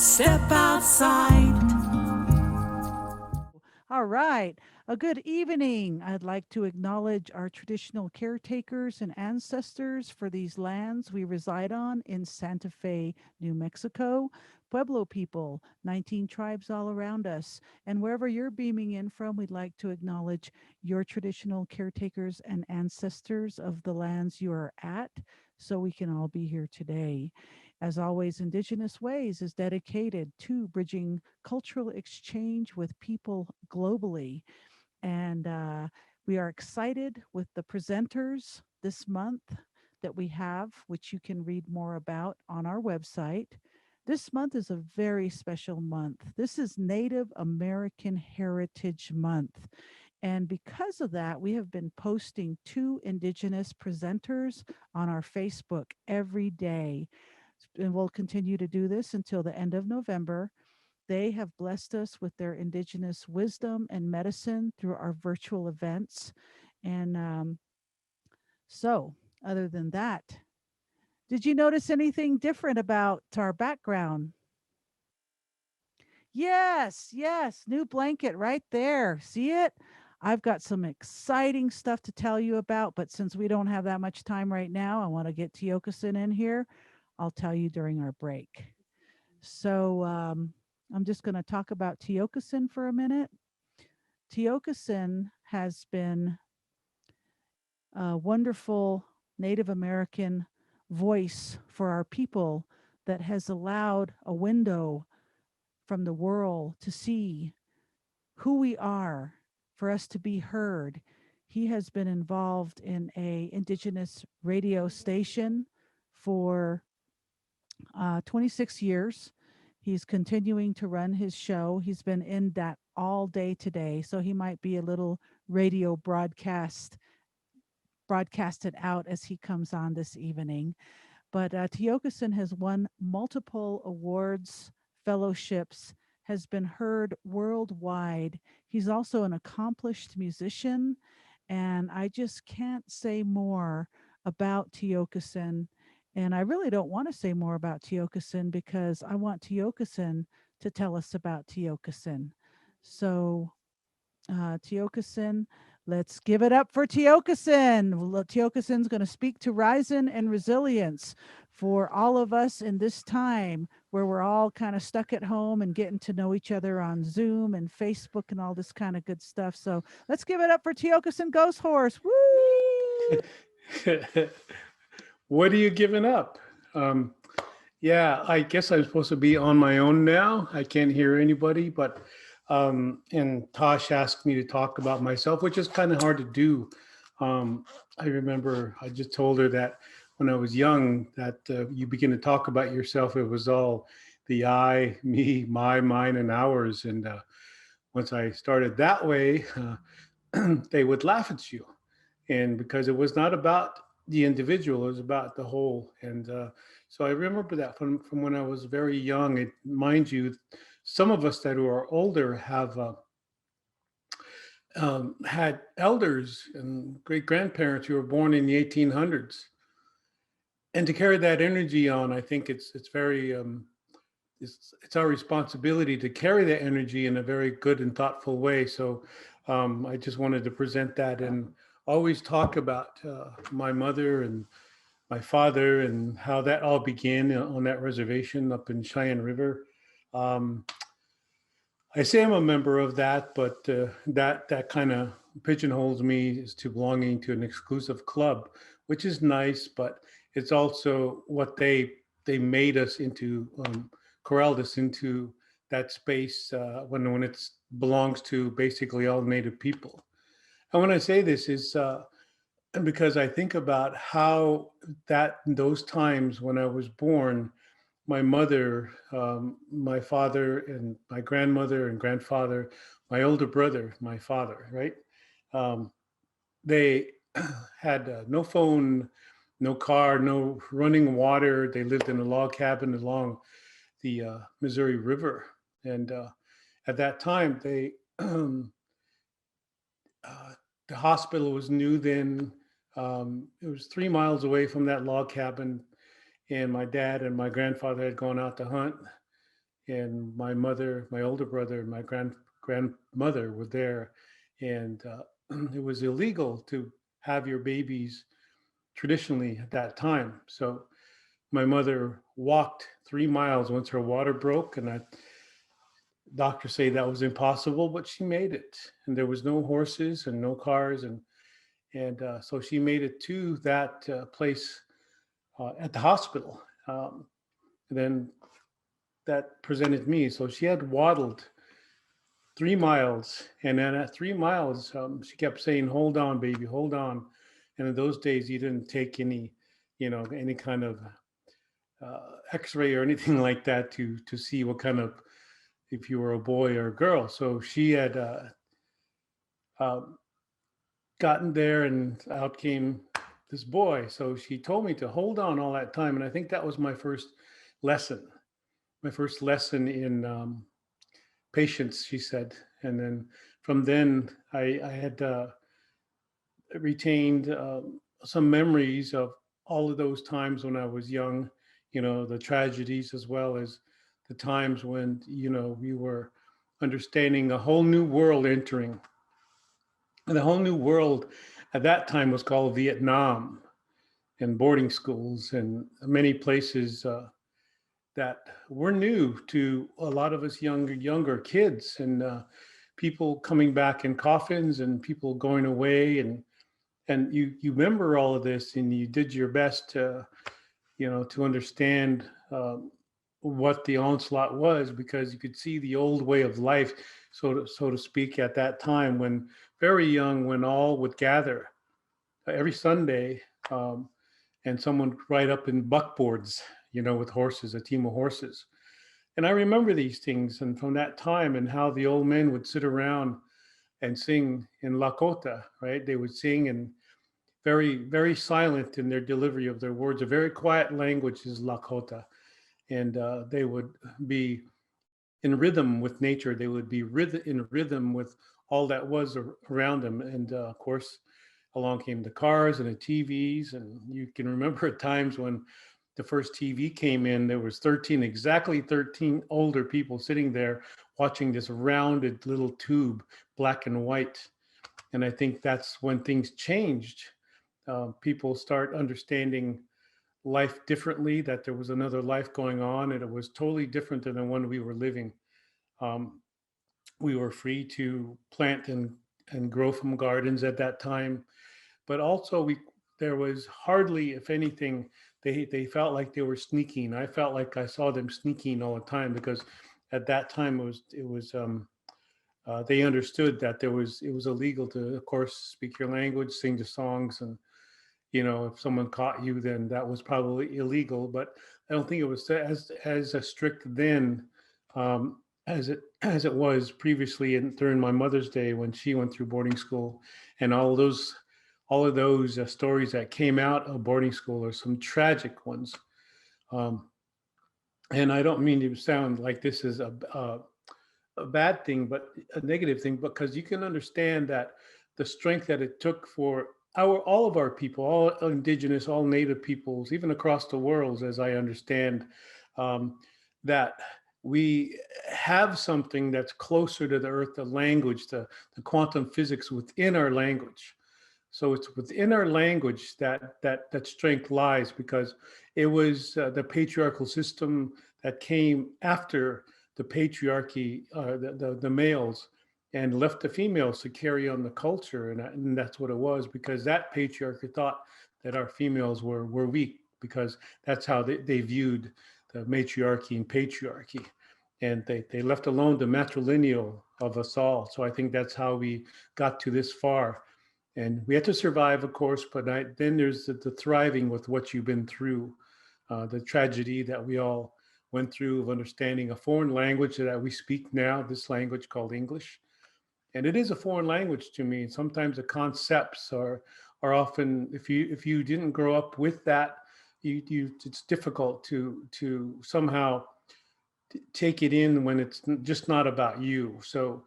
Step outside. All right. A good evening. I'd like to acknowledge our traditional caretakers and ancestors for these lands we reside on in Santa Fe, New Mexico. Pueblo people, 19 tribes all around us. And wherever you're beaming in from, we'd like to acknowledge your traditional caretakers and ancestors of the lands you are at so we can all be here today. As always, Indigenous Ways is dedicated to bridging cultural exchange with people globally. And we are excited with the presenters this month that we have, which you can read more about on our website. This month is a very special month. This is Native American Heritage Month. And because of that, we have been posting two Indigenous presenters on our Facebook every day. And we'll continue to do this until the end of November. They have blessed us with their Indigenous wisdom and medicine through our virtual events. And so, other than that, did you notice anything different about our background? Yes, yes, new blanket right there. See it? I've got some exciting stuff to tell you about, but since we don't have that much time right now, I want to get Tiokasin in here. I'll tell you during our break. So I'm just going to talk about Tiokasin for a minute. Tiokasin has been a wonderful Native American voice for our people that has allowed a window from the world to see who we are, for us to be heard. He has been involved in a indigenous radio station for 26 years. He's continuing to run his show. He's been in that all day today, so he might be a little radio broadcasted out as he comes on this evening. But Tiokasin has won multiple awards, fellowships, has been heard worldwide. He's also an accomplished musician, and I just can't say more about Tiokasin. And I really don't want to say more about Tiokasin because I want Tiokasin to tell us about Tiokasin. So Tiokasin. Let's give it up for Tiokasin. Tiokasin's going to speak to Rising and Resilience for all of us in this time where we're all kind of stuck at home and getting to know each other on Zoom and Facebook and all this kind of good stuff. So let's give it up for Tiokasin Ghosthorse. Woo! What are you giving up? Um, yeah, I guess I'm supposed to be on my own now. I can't hear anybody, but and Tosh asked me to talk about myself, which is kind of hard to do. I remember I just told her that when I was young, that you begin to talk about yourself, it was all the I, me, my, mine, and ours. And once I started that way, they would laugh at you, and because it was not about the individual, it was about the whole. And so I remember that from when I was very young. And mind you, some of us that are older have had elders and great grandparents who were born in the 1800s, and to carry that energy on, I think it's very it's our responsibility to carry that energy in a very good and thoughtful way. So I just wanted to present that and always talk about my mother and my father and how that all began on that reservation up in Cheyenne River. Um, I say I'm a member of that, but that kind of pigeonholes me as to belonging to an exclusive club, which is nice, but it's also what they made us into, corralled us into that space when it belongs to basically all Native people. And when I say this is because I think about how that those times when I was born, my mother, my father, and my grandmother and grandfather, my older brother, my father, right? Um, they had no phone, no car, no running water. They lived in a log cabin along the Missouri River. And at that time, they uh, the hospital was new then. It was 3 miles away from that log cabin, and my dad and my grandfather had gone out to hunt, and my mother, my older brother, and my grandmother were there, and it was illegal to have your babies traditionally at that time. So my mother walked 3 miles once her water broke, and doctors say that was impossible, but she made it. And there was no horses and no cars, and so she made it to that place at the hospital. And then that presented me. So she had waddled 3 miles, and then at 3 miles, she kept saying, "Hold on, baby, hold on." And in those days, you didn't take any, any kind of X-ray or anything like that to see what kind of, if you were a boy or a girl. So she had uh, gotten there, and out came this boy. So she told me to hold on all that time, and I think that was lesson, my first lesson in patience, she said. And then from then, I had retained some memories of all of those times when I was young, the tragedies as well as the times when, we were understanding a whole new world entering. And the whole new world at that time was called Vietnam, and boarding schools and many places that were new to a lot of us younger kids, and people coming back in coffins and people going away, and you remember all of this, and you did your best to understand what the onslaught was, because you could see the old way of life, so to speak, at that time, when very young, when all would gather every Sunday, and someone would ride up in buckboards, with horses, a team of horses. And I remember these things, and from that time, and how the old men would sit around and sing in Lakota, right? They would sing, and very, very silent in their delivery of their words. A very quiet language is Lakota. And they would be in rhythm with nature. They would be in rhythm with all that was around them. And of course, along came the cars and the TVs. And you can remember at times when the first TV came in, there was exactly 13 older people sitting there watching this rounded little tube, black and white. And I think that's when things changed. People start understanding life differently, that there was another life going on, and it was totally different than the one we were living. Um, we were free to plant and grow from gardens at that time, but also there was hardly, if anything, they felt like they were sneaking. I felt like I saw them sneaking all the time, because at that time they understood that it was illegal to, of course, speak your language, sing the songs, and if someone caught you, then that was probably illegal. But I don't think it was as strict then, as it was previously during my mother's day, when she went through boarding school, and all of those stories that came out of boarding school are some tragic ones. Um, and I don't mean to sound like this is a bad thing, but a negative thing, because you can understand that the strength that it took for all of our people, all indigenous, all native peoples, even across the world, as I understand, um, that we have something that's closer to the earth, the language, the quantum physics within our language. So it's within our language that strength lies, because it was the patriarchal system that came after the patriarchy, the males, and left the females to carry on the culture, and that's what it was, because that patriarchy thought that our females were weak, because that's how they viewed the matriarchy and patriarchy, and they left alone the matrilineal of us all. So I think that's how we got to this far. And we had to survive, of course, but then there's the thriving with what you've been through, the tragedy that we all went through of understanding a foreign language that we speak now, this language called English. And it is a foreign language to me. Sometimes the concepts are often, if you didn't grow up with that, it's difficult to somehow take it in when it's just not about you. So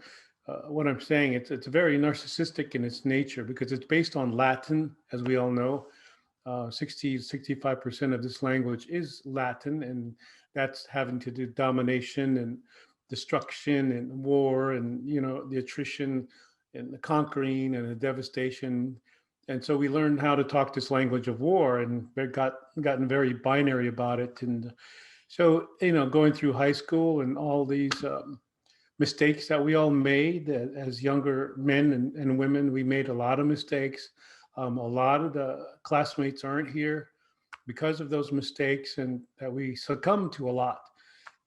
what I'm saying, it's very narcissistic in its nature, because it's based on Latin, as we all know. 65% of this language is Latin, and that's having to do domination and destruction and war and, you know, the attrition and the conquering and the devastation. And so we learned how to talk this language of war, and gotten very binary about it. And so, you know, going through high school and all these mistakes that we all made as younger men and women, we made a lot of mistakes. A lot of the classmates aren't here because of those mistakes, and that we succumbed to a lot.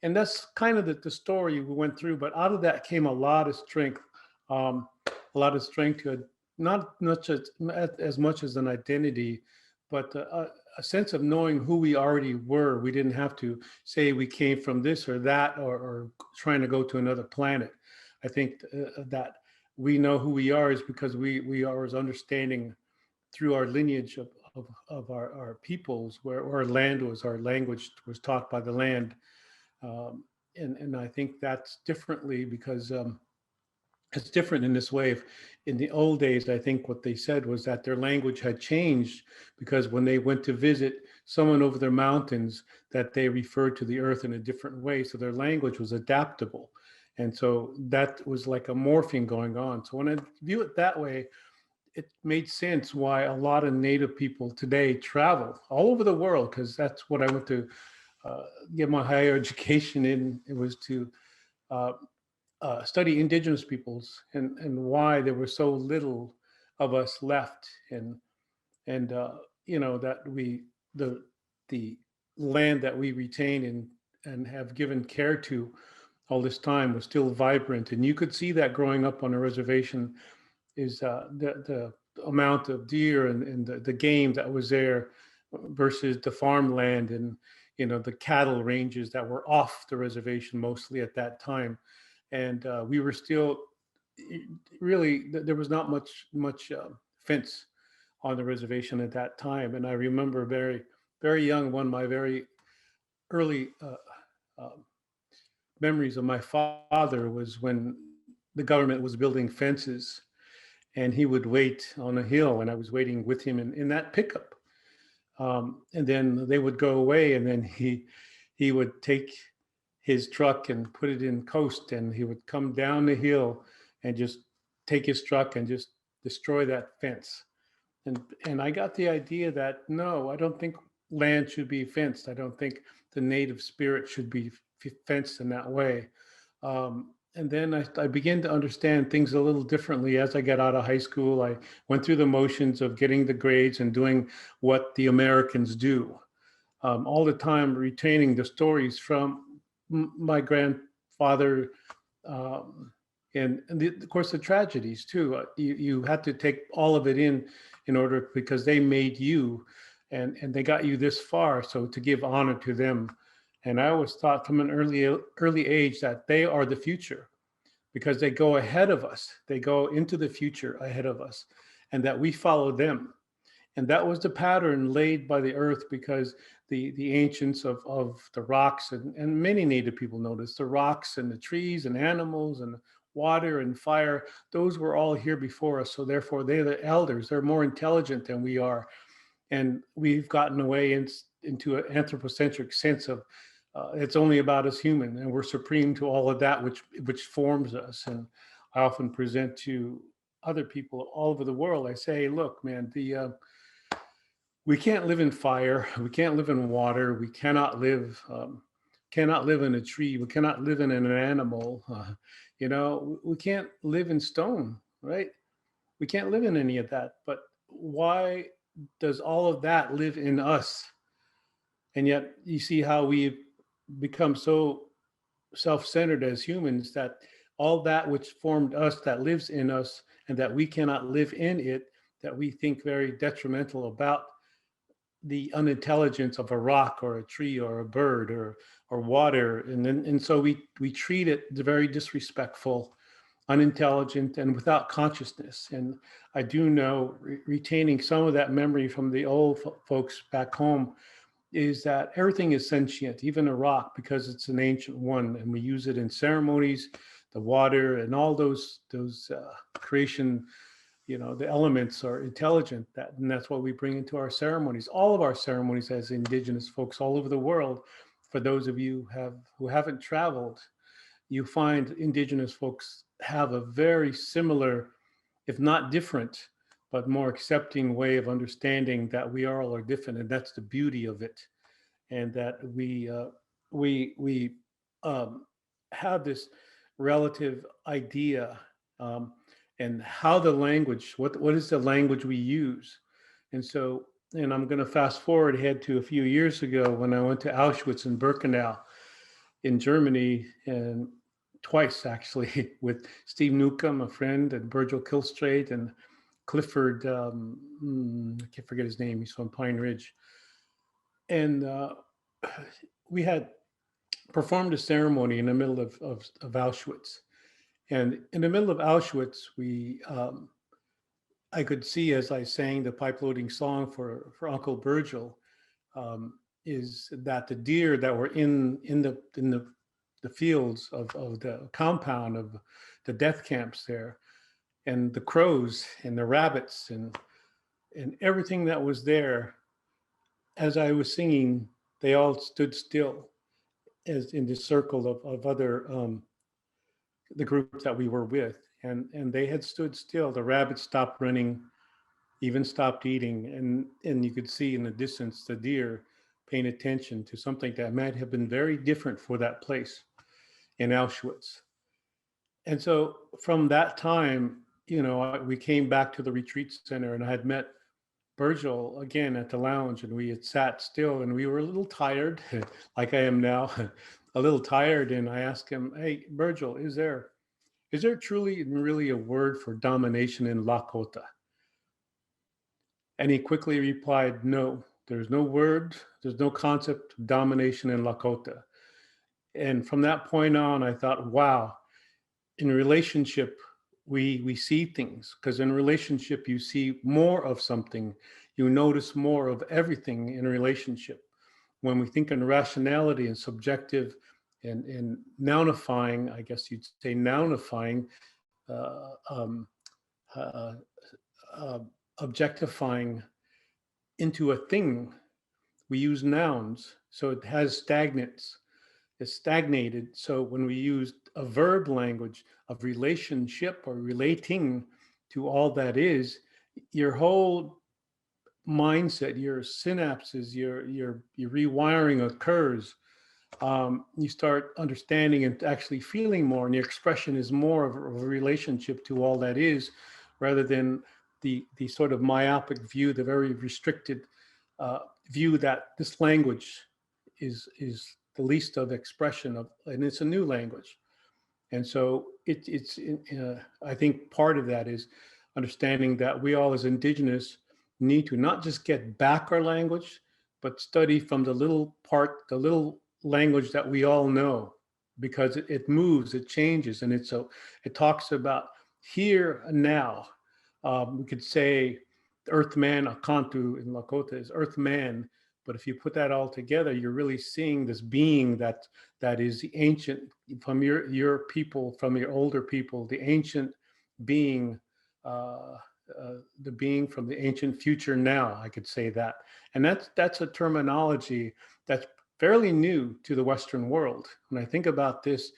And that's kind of the story we went through. But out of that came a lot of strength, a lot of strength to not just as much as an identity, but a sense of knowing who we already were. We didn't have to say we came from this or that, or trying to go to another planet. I think that we know who we are is because we are as understanding through our lineage of our peoples, where our land was, our language was taught by the land. And I think that's differently because it's different in this way. In the old days, I think what they said was that their language had changed because when they went to visit someone over their mountains, that they referred to the earth in a different way. So their language was adaptable. And so that was like a morphing going on. So when I view it that way, it made sense why a lot of Native people today travel all over the world, because that's what I went to get my higher education in. It was to uh, study indigenous peoples, and why there were so little of us left, and you know, that the land that we retain and have given care to all this time was still vibrant. And you could see that growing up on a reservation is the amount of deer and the game that was there versus the farmland, and, you know, the cattle ranges that were off the reservation mostly at that time. And we were still really, there was not much fence on the reservation at that time. And I remember very young, one of my very early uh, memories of my father was when the government was building fences, and he would wait on a hill, and I was waiting with him in that pickup. And then they would go away, and then he would take his truck and put it in coast, and he would come down the hill and just take his truck and just destroy that fence. And I got the idea that no, I don't think land should be fenced. I don't think the native spirit should be fenced in that way. And then I began to understand things a little differently as I got out of high school. I went through the motions of getting the grades and doing what the Americans do, all the time retaining the stories from my grandfather, um, and of course the tragedies too. You had to take all of it in order, because they made you, and they got you this far. So to give honor to them. And I always thought from an early age that they are the future, because they go ahead of us. They go into the future ahead of us, and that we follow them. And that was the pattern laid by the earth, because the ancients of the rocks, and many Native people noticed the rocks and the trees and animals and water and fire, those were all here before us. So therefore they're the elders. They're more intelligent than we are. And we've gotten away into an anthropocentric sense of it's only about us human, and we're supreme to all of that which forms us. And I often present to other people all over the world. I say, look, man, we can't live in fire. We can't live in water. We cannot live in a tree. We cannot live in an animal. You know, we can't live in stone, right? We can't live in any of that. But why does all of that live in us? And yet you see how we've become so self-centered as humans, that all that which formed us, that lives in us, and that we cannot live in it, that we think very detrimental about the unintelligence of a rock or a tree or a bird or water. And so we treat it very disrespectful, unintelligent, and without consciousness. And I do know, retaining some of that memory from the old folks back home, is that everything is sentient, even a rock, because it's an ancient one, and we use it in ceremonies, the water, and all those creation the elements are intelligent, and that's what we bring into our ceremonies. All of our ceremonies as Indigenous folks all over the world. For those of you who haven't traveled, you find Indigenous folks have a very similar, if not different, but more accepting way of understanding that we all are different, and that's the beauty of it, and that we have this relative idea, um, and how the language, what is the language we use, and so, and I'm going to fast forward ahead to a few years ago when I went to Auschwitz and Birkenau in Germany, and twice actually with Steve Newcomb, a friend, and Virgil Kilstrate, and Clifford, I can't forget his name, he's from Pine Ridge. And we had performed a ceremony in the middle of Auschwitz. And in the middle of Auschwitz, I could see as I sang the pipe loading song for Uncle Virgil, is that the deer that were in the fields of the compound of the death camps there, and the crows and the rabbits and everything that was there, as I was singing, they all stood still as in this circle of other the group that we were with, and they had stood still. The rabbits stopped running, even stopped eating, and you could see in the distance the deer paying attention to something that might have been very different for that place in Auschwitz. And so from that time, we came back to the retreat center, and I had met Virgil again at the lounge, and we had sat still, and we were a little tired, like I am now, a little tired. And I asked him, "Hey, Virgil, is there truly and really a word for domination in Lakota?" And he quickly replied, "No, there's no word, there's no concept of domination in Lakota." And from that point on, I thought, wow, in relationship, we see things, because in relationship, you see more of something, you notice more of everything in a relationship. When we think in rationality and subjective and nounifying, I guess you'd say nounifying, uh, um, uh, uh, objectifying into a thing, we use nouns, so it has stagnates. It's stagnated. So when we use a verb language of relationship or relating to all that is, your whole mindset, your synapses, your rewiring occurs. You start understanding and actually feeling more, and your expression is more of a relationship to all that is, rather than the sort of myopic view, the very restricted view that this language is the least of expression of, and it's a new language. And so it's I think part of that is understanding that we all as Indigenous need to not just get back our language, but study from the little language that we all know, because it moves, it changes, and it talks about here and now. We could say Earth Man, Akantu in Lakota is Earth Man, but if you put that all together, you're really seeing this being that is the ancient, from your people, from your older people, the ancient being, uh, the being from the ancient future now, I could say that. And that's a terminology that's fairly new to the Western world. When I think about this,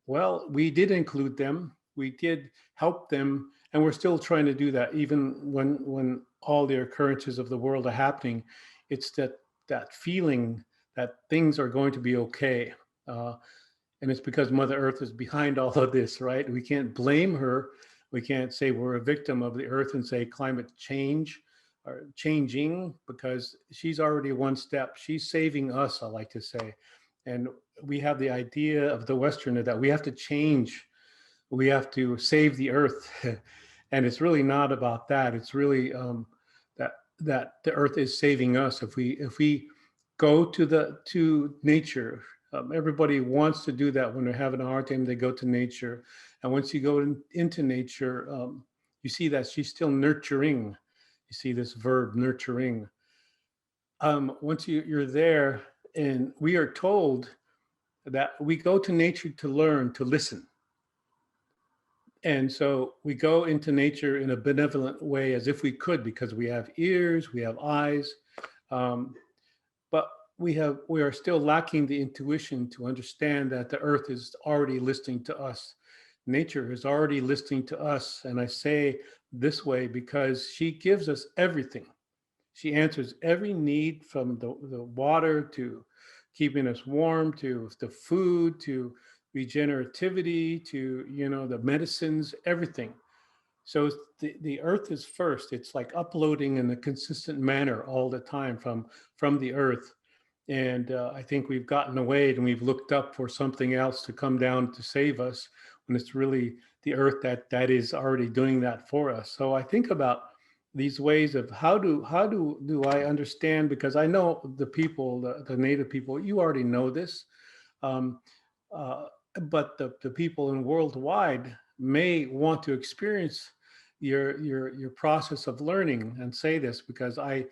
well, we did include them, we did help them, and we're still trying to do that, even when all the occurrences of the world are happening. It's that feeling that things are going to be okay. Uh, and it's because Mother Earth is behind all of this, right? We can't blame her. We can't say we're a victim of the Earth and say climate change or changing, because she's already one step. She's saving us, I like to say. And we have the idea of the Westerner that we have to change, we have to save the Earth. And it's really not about that. It's really that the Earth is saving us if we go to nature. Everybody wants to do that when they're having a hard time. They go to nature, and once you go into nature, you see that she's still nurturing. You see this verb nurturing. Once you're there, and we are told that we go to nature to learn to listen. And so we go into nature in a benevolent way as if we could, because we have ears, we have eyes, um, but we are still lacking the intuition to understand that the earth is already listening to us. Nature is already listening to us. And I say this way because she gives us everything. She answers every need, from the water to keeping us warm, to the food, to regenerativity, to, the medicines, everything. So the earth is first. It's like uploading in a consistent manner all the time from the earth. And I think we've gotten away and we've looked up for something else to come down to save us, when it's really the earth that is already doing that for us. So I think about these ways of how do I understand, because I know the people, the native people, you already know this, um, uh, but the people in worldwide may want to experience your process of learning and say this, because I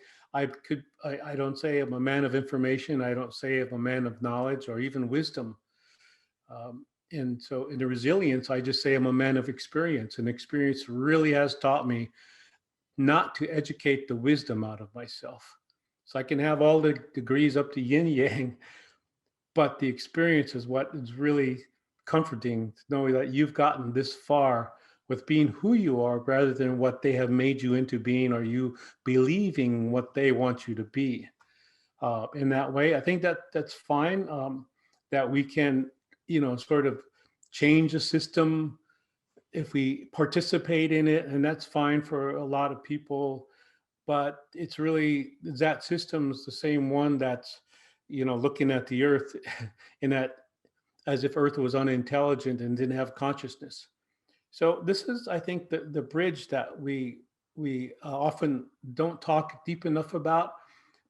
don't say I'm a man of information. I don't say I'm a man of knowledge or even wisdom. And so in the resilience, I just say I'm a man of experience, and experience really has taught me not to educate the wisdom out of myself. So I can have all the degrees up to yin yang, but the experience is what is really comforting, to know that you've gotten this far with being who you are rather than what they have made you into being, or you believing what they want you to be. In that way, I think that's fine. That we can, sort of change the system if we participate in it, and that's fine for a lot of people. But it's really, that system's the same one that's, looking at the earth in that, as if earth was unintelligent and didn't have consciousness. So this is, I think, the bridge that we often don't talk deep enough about.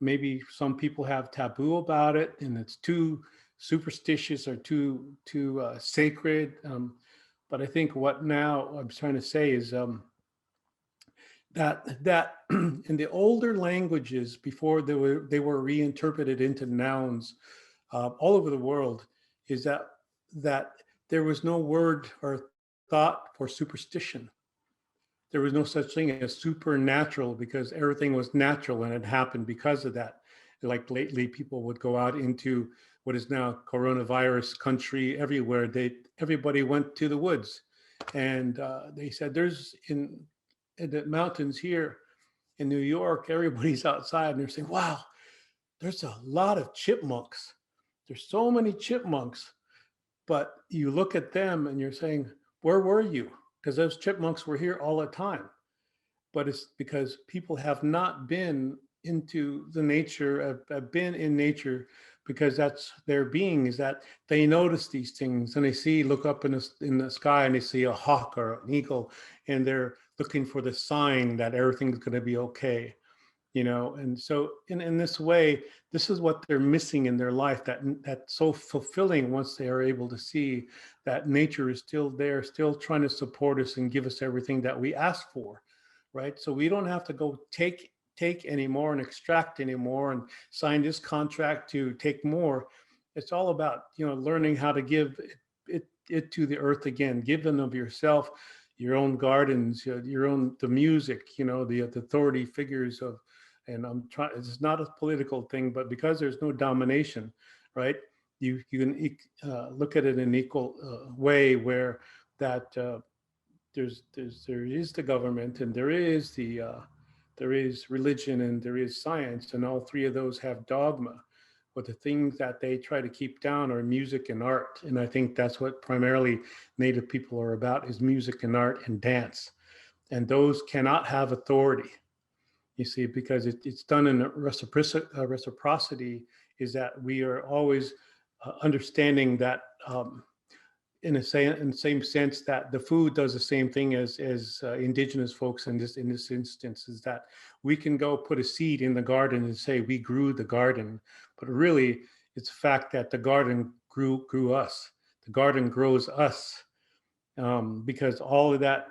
Maybe some people have taboo about it, and it's too superstitious or too sacred. But I think what now I'm trying to say is, that in the older languages, before they were reinterpreted into nouns all over the world, is that there was no word or thought for superstition. There was no such thing as supernatural, because everything was natural and it happened because of that. Like lately, people would go out into what is now coronavirus country everywhere. Everybody went to the woods, and they said there's in the mountains here in New York, everybody's outside and they're saying, wow, there's a lot of chipmunks. There's so many chipmunks. But you look at them and you're saying, where were you? Because those chipmunks were here all the time. But it's because people have not been into the nature, have been in nature, because that's their being, is that they notice these things and they look up in the sky and they see a hawk or an eagle, and they're looking for the sign that everything's going to be okay. And so in this way, this is what they're missing in their life, that's so fulfilling once they are able to see that nature is still there, still trying to support us and give us everything that we ask for, right? So we don't have to go take anymore and extract anymore and sign this contract to take more. It's all about, learning how to give it to the earth again, give them of yourself, your own gardens, your own, the music, the authority figures of. And I'm trying, it's not a political thing, but because there's no domination, right? You can look at it in an equal way, where that there is the government, and there is religion, and there is science, and all three of those have dogma. But the things that they try to keep down are music and art, and I think that's what primarily Native people are about, is music and art and dance, and those cannot have authority. You see, because it's done in reciprocity, is that we are always understanding that, in the same sense that the food does the same thing as indigenous folks in this instance, is that we can go put a seed in the garden and say we grew the garden, but really it's a fact that the garden grew us. The garden grows us, because all of that,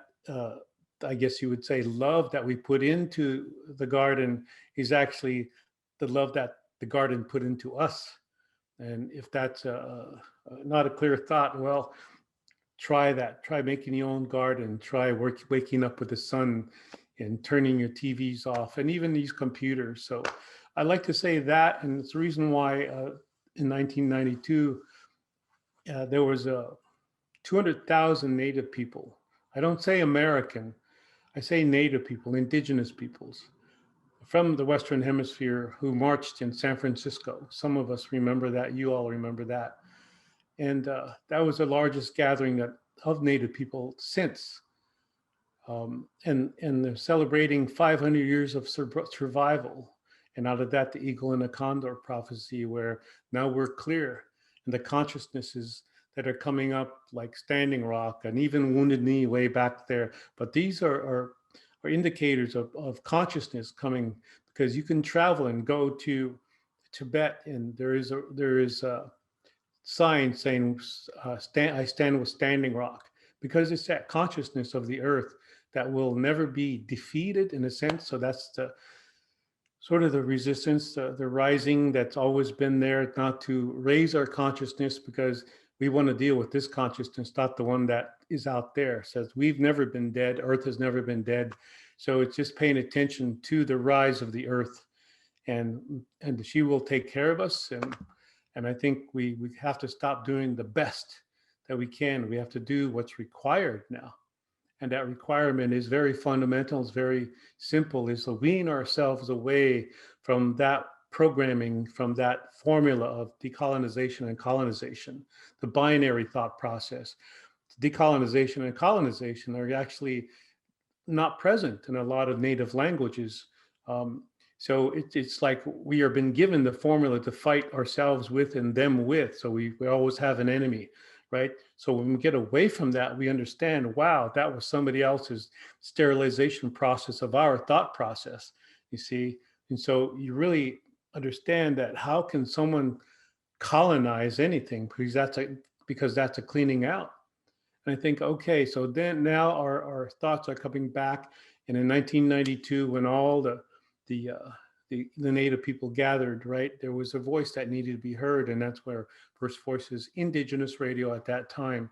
I guess you would say, love that we put into the garden is actually the love that the garden put into us. And if that's not a clear thought, well, try that. Try making your own garden. Try waking up with the sun and turning your TVs off, and even these computers. So I like to say that, and it's the reason why in 1992 there was 200,000 Native people. I don't say American, I say Native people, indigenous peoples from the Western Hemisphere who marched in San Francisco. Some of us remember that. You all remember that. And that was the largest gathering of Native people since. And they're celebrating 500 years of survival. And out of that, the eagle and the condor prophecy, where now we're clear. And the consciousnesses that are coming up, like Standing Rock and even Wounded Knee way back there. But these are indicators of consciousness coming, because you can travel and go to Tibet, and there is a sign saying, I stand with Standing Rock, because it's that consciousness of the earth that will never be defeated in a sense. So that's the sort of the resistance, the rising that's always been there, not to raise our consciousness, because we want to deal with this consciousness, not the one that is out there. It says we've never been dead, earth has never been dead. So it's just paying attention to the rise of the earth, and she will take care of us. And I think we have to stop doing the best that we can. We have to do what's required now. And that requirement is very fundamental, it's very simple, is to wean ourselves away from that programming, from that formula of decolonization and colonization, the binary thought process. Decolonization and colonization are actually not present in a lot of native languages. So it's like we are been given the formula to fight ourselves with and them with. So we always have an enemy, right? So when we get away from that, we understand, wow, that was somebody else's sterilization process of our thought process, you see? And so you really understand that how can someone colonize anything? Because that's a cleaning out. And I think, okay, so then now our thoughts are coming back. And in 1992, when all the Native people gathered, right, there was a voice that needed to be heard, and that's where First Voices Indigenous Radio at that time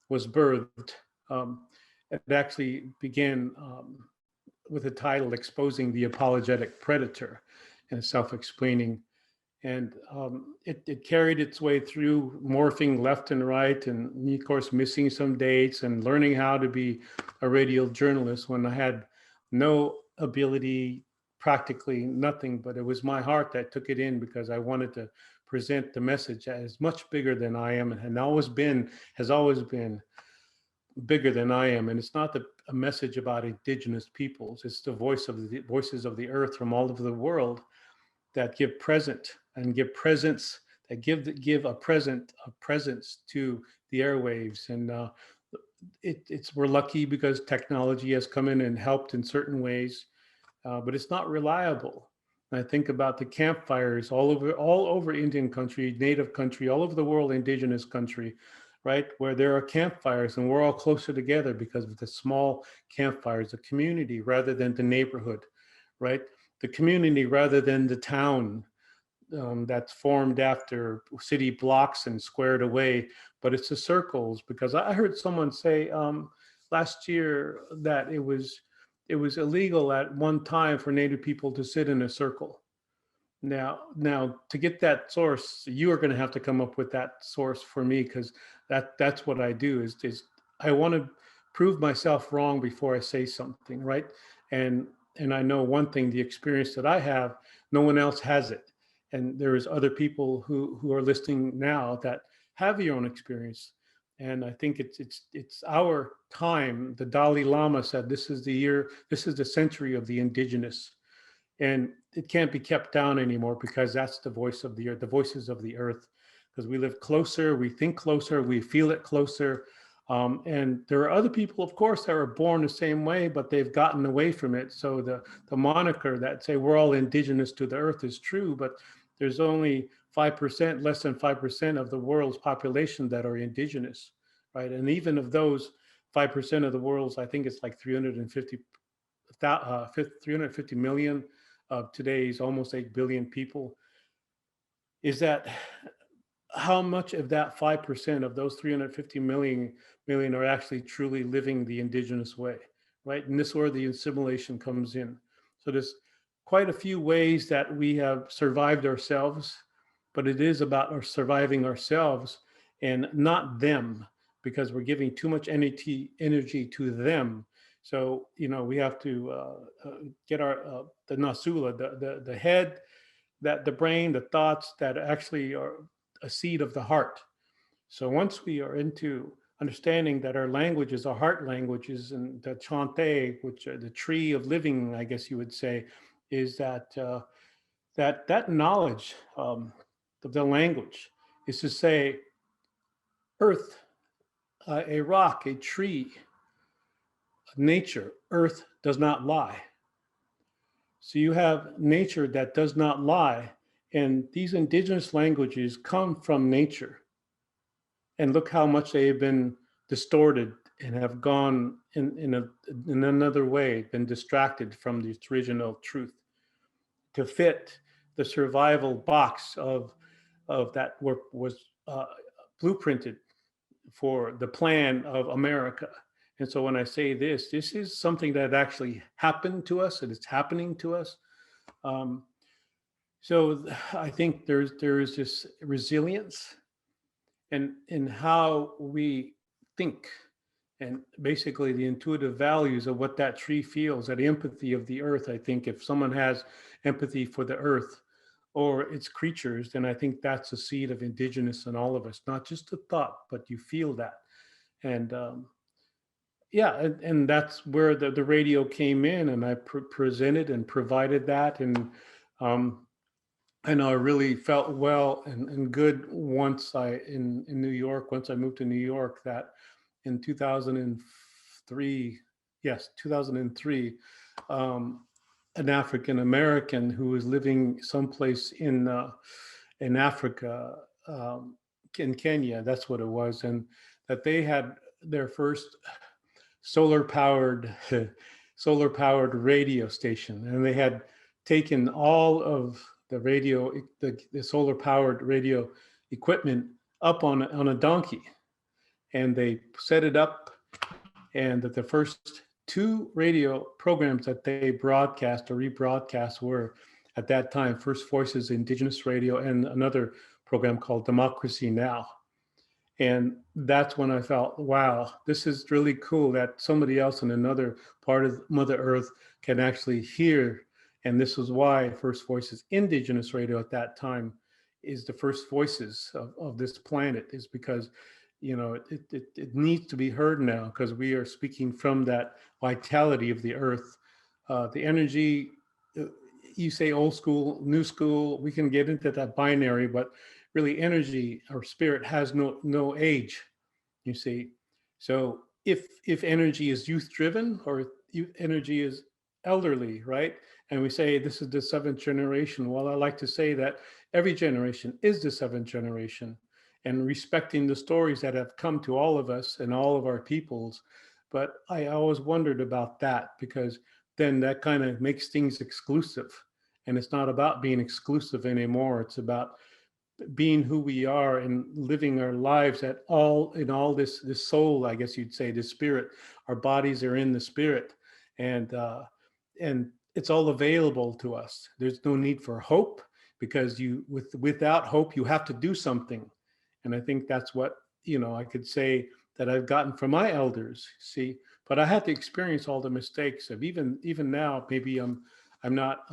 was birthed. It actually began with a title, Exposing the Apologetic Predator, and self-explaining. And it carried its way through, morphing left and right, and of course missing some dates, and learning how to be a radio journalist when I had no ability, practically nothing, but it was my heart that took it in, because I wanted to present the message as much bigger than I am, and has always been bigger than I am. And it's not a message about indigenous peoples, it's the voices of the earth from all over the world that give presence, that give a presence to the airwaves. And we're lucky because technology has come in and helped in certain ways, but it's not reliable. And I think about the campfires all over Indian country, native country, all over the world, indigenous country, right? Where there are campfires and we're all closer together because of the small campfires, the community rather than the neighborhood, right? The community rather than the town that's formed after city blocks and squared away, but it's the circles. Because I heard someone say last year that it was illegal at one time for Native people to sit in a circle. Now, to get that source, you are going to have to come up with that source for me, because that's what I do. Is I want to prove myself wrong before I say something, right? And I know one thing: the experience that I have, no one else has it, and there is other people who are listening now that have your own experience. And I think it's our time. The Dalai Lama said, "This is the year. This is the century of the indigenous." And it can't be kept down anymore, because that's the voice of the earth, the voices of the earth, because we live closer, we think closer, we feel it closer. And there are other people, of course, that were born the same way, but they've gotten away from it. So the moniker that say we're all indigenous to the earth is true, but there's only 5%, less than 5% of the world's population that are indigenous, right? And even of those 5% of the world's, I think it's like 350 million of today's almost 8 billion people, is that how much of that 5% of those 350 million are actually truly living the indigenous way, right? And this is where the assimilation comes in. So there's quite a few ways that we have survived ourselves, but it is about our surviving ourselves and not them, because we're giving too much energy to them. So we have to get our the nasula, the head, that the brain, the thoughts that actually are a seed of the heart. So once we are into understanding that our languages are heart languages, and the chante, which are the tree of living, I guess you would say, is that that knowledge of the language is to say, earth, a rock, a tree, nature, earth does not lie. So you have nature that does not lie. And these indigenous languages come from nature. And look how much they have been distorted and have gone in another way, been distracted from the original truth to fit the survival box of that was blueprinted for the plan of America. And so when I say this is something that actually happened to us, and it's happening to us. Um, so I think there is this resilience in how we think, and basically the intuitive values of what that tree feels, that empathy of the earth. I think if someone has empathy for the earth or its creatures, then I think that's a seed of indigenous in all of us, not just a thought, but you feel that. And yeah, and that's where the radio came in, and I presented and provided that. Um, and I really felt well and good once in New York, once I moved to New York, that in 2003, yes, 2003, um, an African American who was living someplace in Africa, in Kenya, that's what it was, and that they had their first solar powered solar powered radio station, and they had taken all of the radio, the solar powered radio equipment up on a donkey, and they set it up, and that the first two radio programs that they broadcast or rebroadcast were at that time First Voices Indigenous Radio and another program called Democracy Now. And that's when I felt, wow, this is really cool that somebody else in another part of Mother Earth can actually hear. And this was why First Voices Indigenous Radio at that time is the first voices of this planet, is because it needs to be heard now, because we are speaking from that vitality of the earth, the energy. You say old school, new school, we can get into that binary, but really energy or spirit has no age, you see. So if energy is youth driven, or energy is elderly, right? And we say this is the seventh generation. Well, I like to say that every generation is the seventh generation, and respecting the stories that have come to all of us and all of our peoples. But I always wondered about that, because then that kind of makes things exclusive. And it's not about being exclusive anymore. It's about being who we are and living our lives at all in all this soul, I guess you'd say, the spirit. Our bodies are in the spirit, and it's all available to us. There's no need for hope, because without hope you have to do something. And I think that's what I could say that I've gotten from my elders. See, but I had to experience all the mistakes of even now. Maybe I'm not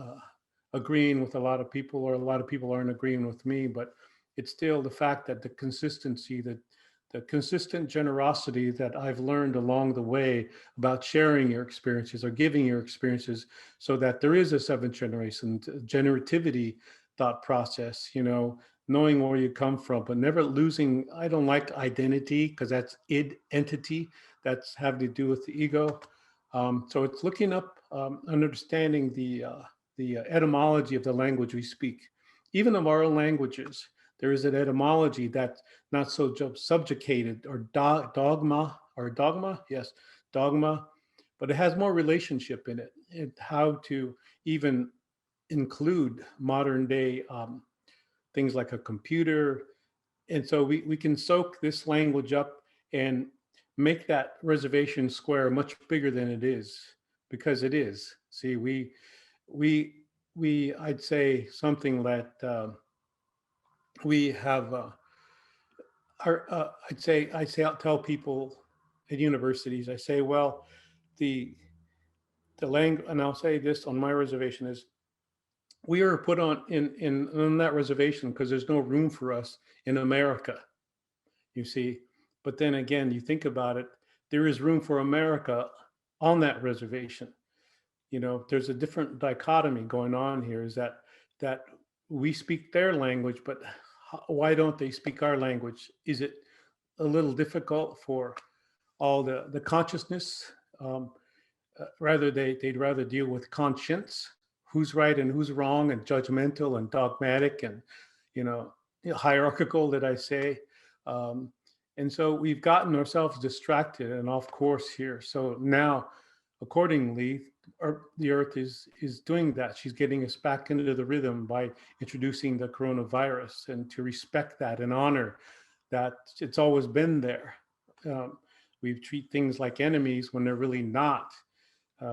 agreeing with a lot of people, or a lot of people aren't agreeing with me, but it's still the fact that the consistency, that the consistent generosity that I've learned along the way about sharing your experiences or giving your experiences, so that there is a seventh generation generativity thought process, knowing where you come from, but never losing. I don't like identity, because that's entity, that's having to do with the ego. So it's looking up and understanding the etymology of the language we speak. Even of our own languages, there is an etymology that's not so subjugated, or dogma, yes, dogma, but it has more relationship in it, and how to even include modern day things like a computer, And so we can soak this language up and make that reservation square much bigger than it is, because it is. See, we I'd say something that we have our I'll tell people at universities, I say, well, the the language, and I'll say this on my reservation is, we are put on that reservation because there's no room for us in America, you see. But then again, you think about it, there is room for America on that reservation. You know, there's a different dichotomy going on here, is that we speak their language, but why don't they speak our language? Is it a little difficult for all the consciousness? Rather, they'd rather deal with conscience, who's right and who's wrong, and judgmental and dogmatic and, you know, hierarchical, that I say. Um, and so we've gotten ourselves distracted and off course here. So now, accordingly, the earth is doing that. She's getting us back into the rhythm by introducing the coronavirus, and to respect that and honor that it's always been there. Um, we treat things like enemies when they're really not.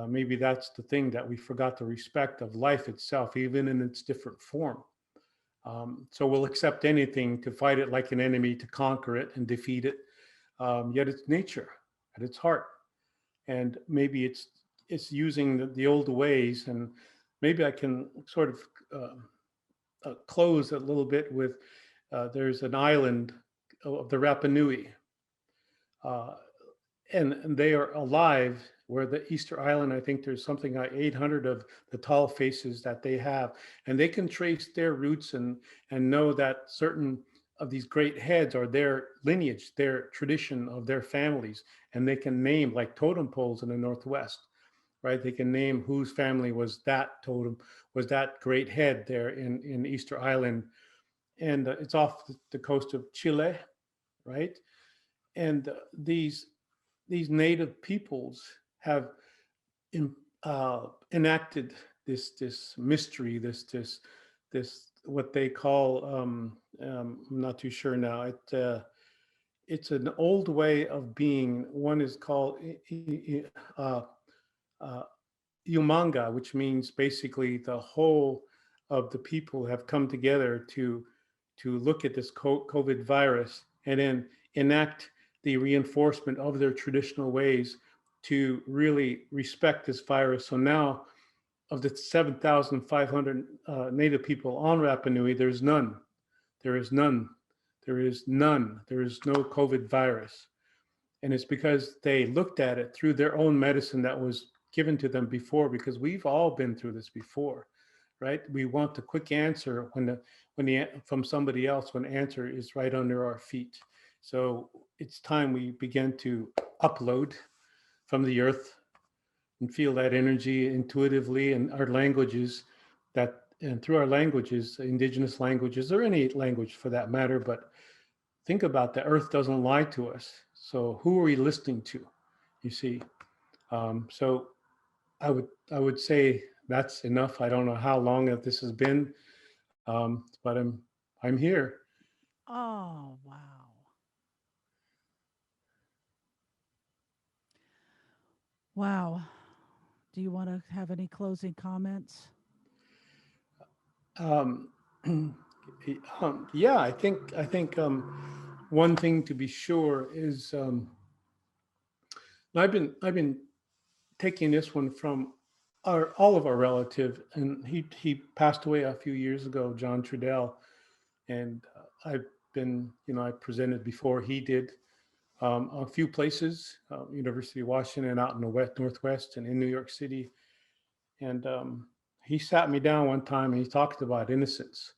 Maybe that's the thing, that we forgot the respect of life itself, even in its different form. So we'll accept anything to fight it like an enemy, to conquer it and defeat it. Yet it's nature at its heart. And maybe it's using the old ways. And maybe I can sort of close a little bit with, there's an island of the Rapa Nui. Uh, and they are alive, where the Easter Island, I think there's something like 800 of the tall faces that they have, and they can trace their roots and know that certain of these great heads are their lineage, their tradition of their families, and they can name, like totem poles in the Northwest, right? They can name whose family was that totem, was that great head there in Easter Island, and it's off the coast of Chile, right? And these native peoples have in, enacted this mystery, this what they call, I'm not too sure now. It's an old way of being. One is called uh, uh, Umanga, which means basically the whole of the people have come together to look at this COVID virus and then enact the reinforcement of their traditional ways to really respect this virus. So now, of the 7,500 Native people on Rapa Nui, there's none. There is none. There is none. There is no COVID virus. And it's because they looked at it through their own medicine that was given to them before, because we've all been through this before, right? We want the quick answer from somebody else, when answer is right under our feet. So it's time we begin to upload from the earth and feel that energy intuitively in our languages, and through our languages, indigenous languages, or any language for that matter. But think about that. Earth doesn't lie to us. So who are we listening to? You see. So I would say that's enough. I don't know how long that this has been, but I'm here. Oh, wow. Wow. Do you want to have any closing comments? Um, yeah, I think one thing to be sure is, I've been taking this one from all of our relative, and he passed away a few years ago, John Trudell, and I've been, I presented before he did, a few places, University of Washington, out in the Northwest, and in New York City. And he sat me down one time and he talked about innocence.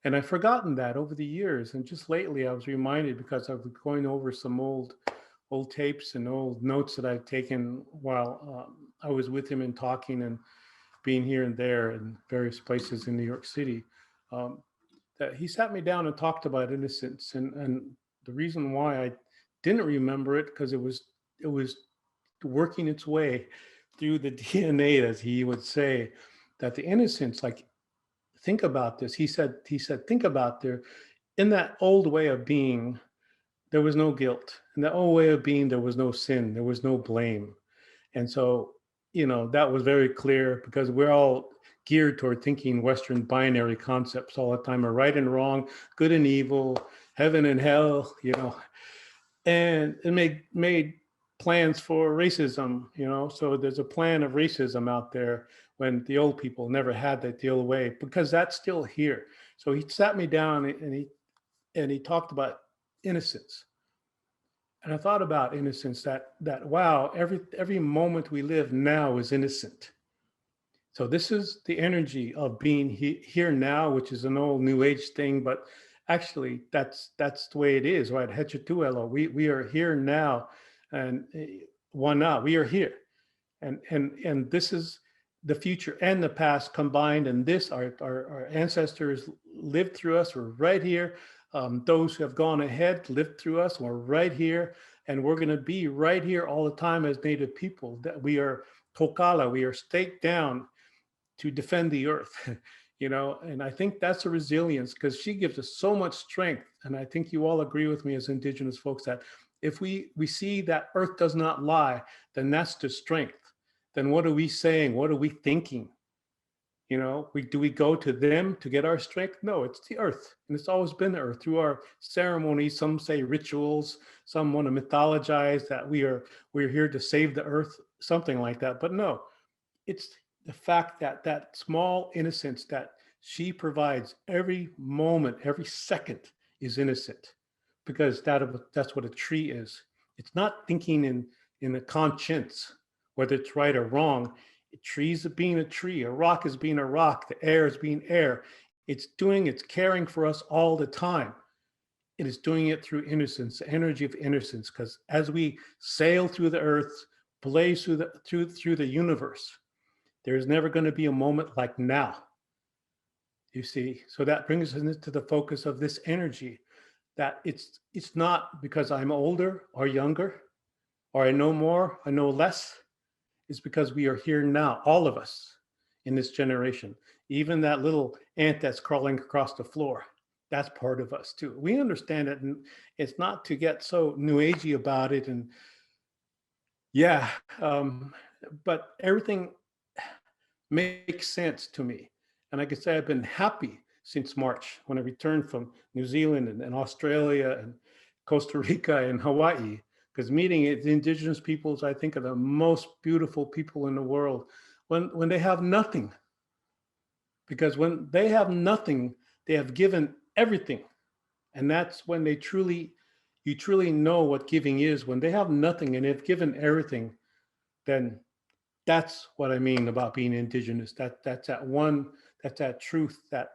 And I've forgotten that over the years. And just lately I was reminded, because I was going over some old tapes and old notes that I've taken while I was with him and talking and being here and there in various places in New York City. Um, that he sat me down and talked about innocence. And the reason why I didn't remember it, because it was working its way through the DNA, as he would say, that the innocence, like, think about this. He said, think about there, in that old way of being, there was no guilt. In the old way of being, there was no sin, there was no blame. And so, that was very clear because we're all geared toward thinking Western binary concepts all the time, of right and wrong, good and evil, heaven and hell, and it made plans for racism, so there's a plan of racism out there when the old people never had that the old way, because that's still here. So he sat me down and he talked about innocence. And I thought about innocence, that wow, every moment we live now is innocent. So this is the energy of being here now, which is an old new age thing, but actually that's the way it is, right? Hechetuelo. We are here now, and wana, we are here, and this is the future and the past combined, and this our ancestors lived through us. We're right here. Those who have gone ahead lived through us. We're right here, and we're going to be right here all the time as Native people. That we are tokala, we are staked down to defend the earth. And I think that's a resilience, because she gives us so much strength. And I think you all agree with me as Indigenous folks that if we see that earth does not lie, then that's the strength. Then what are we saying? What are we thinking? Do we go to them to get our strength? No, it's the earth. And it's always been the earth through our ceremonies. Some say rituals, some want to mythologize that we're here to save the earth, something like that. But no, it's the fact that small innocence that she provides every moment, every second is innocent, because that's what a tree is. It's not thinking in a conscience, whether it's right or wrong. A tree is being a tree, a rock is being a rock, the air is being air. It's caring for us all the time. It is doing it through innocence, the energy of innocence, because as we sail through the earth, blaze through the universe, there's never going to be a moment like now. You see, so that brings us into the focus of this energy, that it's not because I'm older or younger, or I know more, I know less. It's because we are here now, all of us in this generation. Even that little ant that's crawling across the floor, that's part of us too. We understand it, and it's not to get so new agey about it. And yeah, but everything makes sense to me. And like I say, I've been happy since March when I returned from New Zealand and Australia and Costa Rica and Hawaii, because meeting the indigenous peoples, I think, are the most beautiful people in the world when they have nothing. Because when they have nothing, they have given everything. And that's when you truly know what giving is. When they have nothing and they've given everything, then that's what I mean about being indigenous. That's that truth that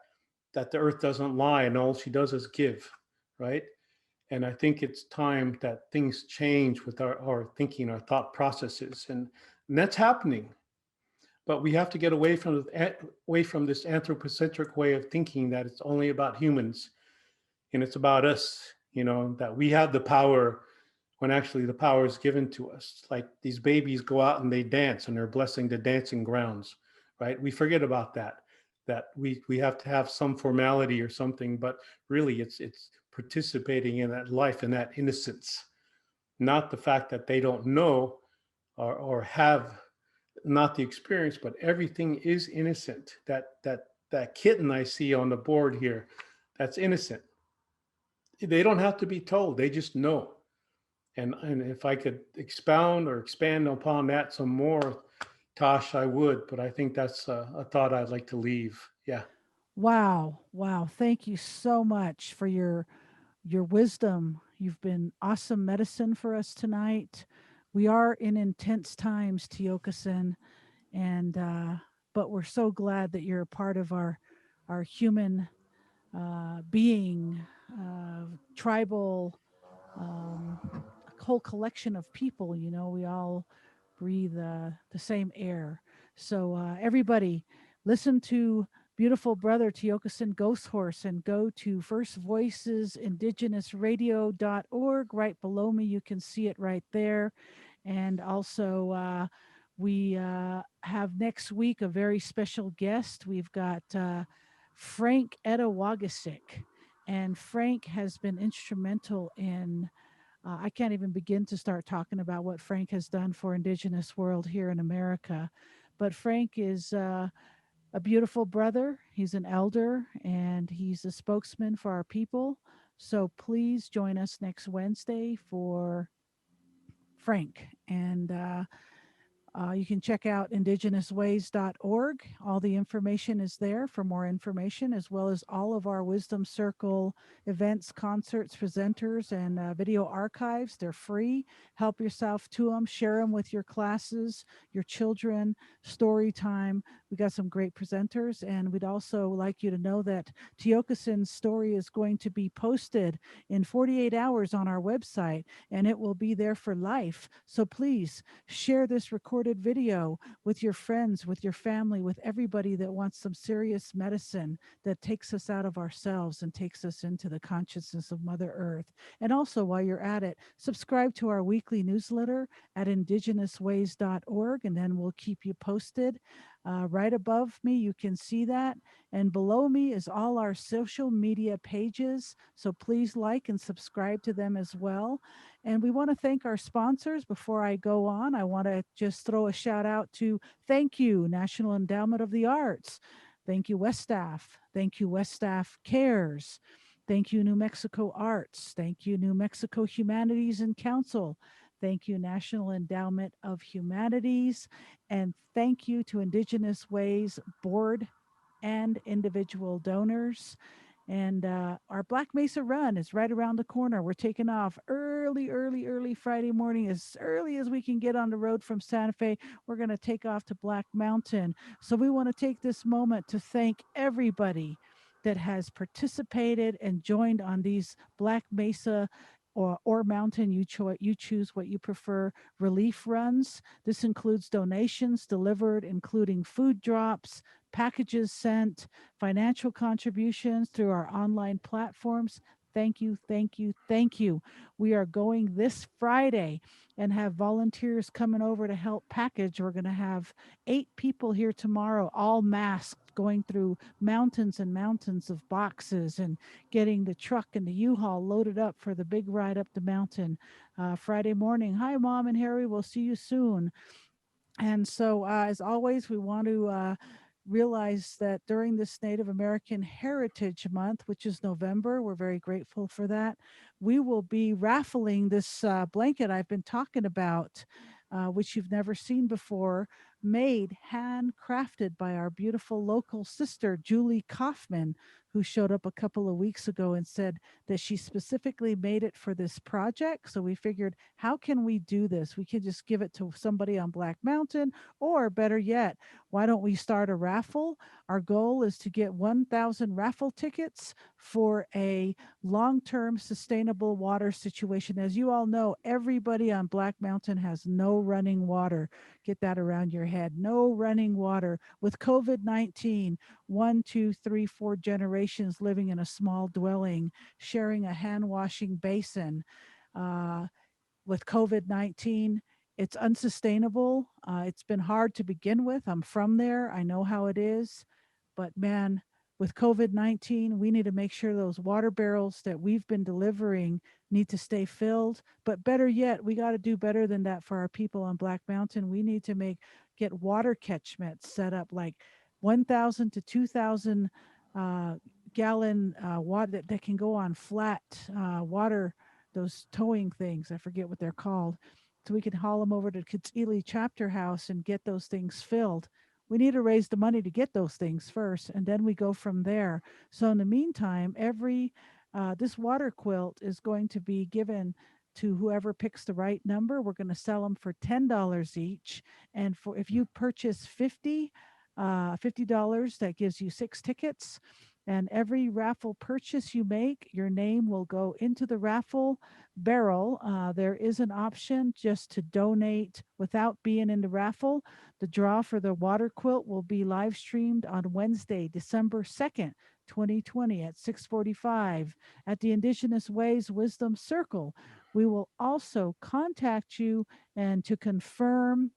the earth doesn't lie and all she does is give, right? And I think it's time that things change with our thinking, our thought processes, and that's happening. But we have to get away from this anthropocentric way of thinking that it's only about humans and it's about us. That we have the power when actually the power is given to us. Like these babies go out and they dance and they're blessing the dancing grounds, right? We forget about that we have to have some formality or something, but really it's participating in that life and that innocence, not the fact that they don't know or have not the experience, but everything is innocent. That kitten I see on the board here, that's innocent. They don't have to be told, they just know. And if I could expound or expand upon that some more, Tosh, I would. But I think that's a thought I'd like to leave. Yeah. Wow. Wow. Thank you so much for your wisdom. You've been awesome medicine for us tonight. We are in intense times, Tiokasin, and but we're so glad that you're a part of our human being, tribal, a whole collection of people. We all breathe the same air. So everybody, listen to beautiful brother Tiokasin Ghosthorse and go to First Voices IndigenousRadio.org. Right below me, you can see it right there. And also, we have next week a very special guest. We've got Frank Edawagasik, And Frank has been instrumental in, I can't even begin to start talking about what Frank has done for Indigenous world here in America. But Frank is a beautiful brother. He's an elder and he's a spokesman for our people. So please join us next Wednesday for Frank. And you can check out IndigenousWays.org. All the information is there for more information, as well as all of our Wisdom Circle events, concerts, presenters, and video archives. They're free. Help yourself to them. Share them with your classes, your children, story time. We got some great presenters, and we'd also like you to know that Tiokasin's story is going to be posted in 48 hours on our website, and it will be there for life. So please share this recorded video with your friends, with your family, with everybody that wants some serious medicine that takes us out of ourselves and takes us into the consciousness of Mother Earth. And also, while you're at it, subscribe to our weekly newsletter at IndigenousWays.org, and then we'll keep you posted. Right above me, you can see that. And below me is all our social media pages. So please like and subscribe to them as well. And we want to thank our sponsors. Before I go on, I want to just throw a shout out to thank you, National Endowment of the Arts. Thank you, West Staff. Thank you, West Staff Cares. Thank you, New Mexico Arts. Thank you, New Mexico Humanities and Council. Thank you, National Endowment of Humanities. And thank you to Indigenous Ways Board and individual donors. And our Black Mesa run is right around the corner. We're taking off early Friday morning, as early as we can get on the road from Santa Fe. We're going to take off to Black Mountain. So we want to take this moment to thank everybody that has participated and joined on these Black Mesa or mountain, you choose what you prefer, relief runs. This includes donations delivered, including food drops, packages sent, financial contributions through our online platforms. Thank you, thank you, thank you. We are going this Friday and have volunteers coming over to help package. We're going to have 8 people here tomorrow, all masked, going through mountains and mountains of boxes and getting the truck and the U-Haul loaded up for the big ride up the mountain Friday morning. Hi, Mom and Harry. We'll see you soon. And so, as always, we want to realize that during this Native American Heritage Month, which is November, we're very grateful for that. We will be raffling this blanket I've been talking about, which you've never seen before, made, handcrafted by our beautiful local sister, Julie Kaufman, who showed up a couple of weeks ago and said that she specifically made it for this project. So we figured, how can we do this? We could just give it to somebody on Black Mountain, or better yet, why don't we start a raffle? Our goal is to get 1,000 raffle tickets for a long term sustainable water situation. As you all know, everybody on Black Mountain has no running water. Get that around your head. No running water. With COVID 19, 1, 2, 3, 4 generations living in a small dwelling, sharing a hand washing basin. Uh, with COVID 19, it's unsustainable. It's been hard to begin with. I'm from there, I know how it is. But man, with COVID 19, we need to make sure those water barrels that we've been delivering need to stay filled. But better yet, we got to do better than that for our people on Black Mountain. We need to get water catchments set up, like 1,000 to 2,000 uh, gallon water that can go on flat water, those towing things. I forget what they're called. So we can haul them over to Kitzili Chapter House and get those things filled. We need to raise the money to get those things first, and then we go from there. So in the meantime, this water quilt is going to be given to whoever picks the right number. We're going to sell them for $10 each, and for if you purchase $50, that gives you 6 tickets. And every raffle purchase you make, your name will go into the raffle barrel. There is an option just to donate without being in the raffle. The draw for the water quilt will be live streamed on Wednesday, December 2nd, 2020 at 6:45 at the Indigenous Ways Wisdom Circle. We will also contact you and to confirm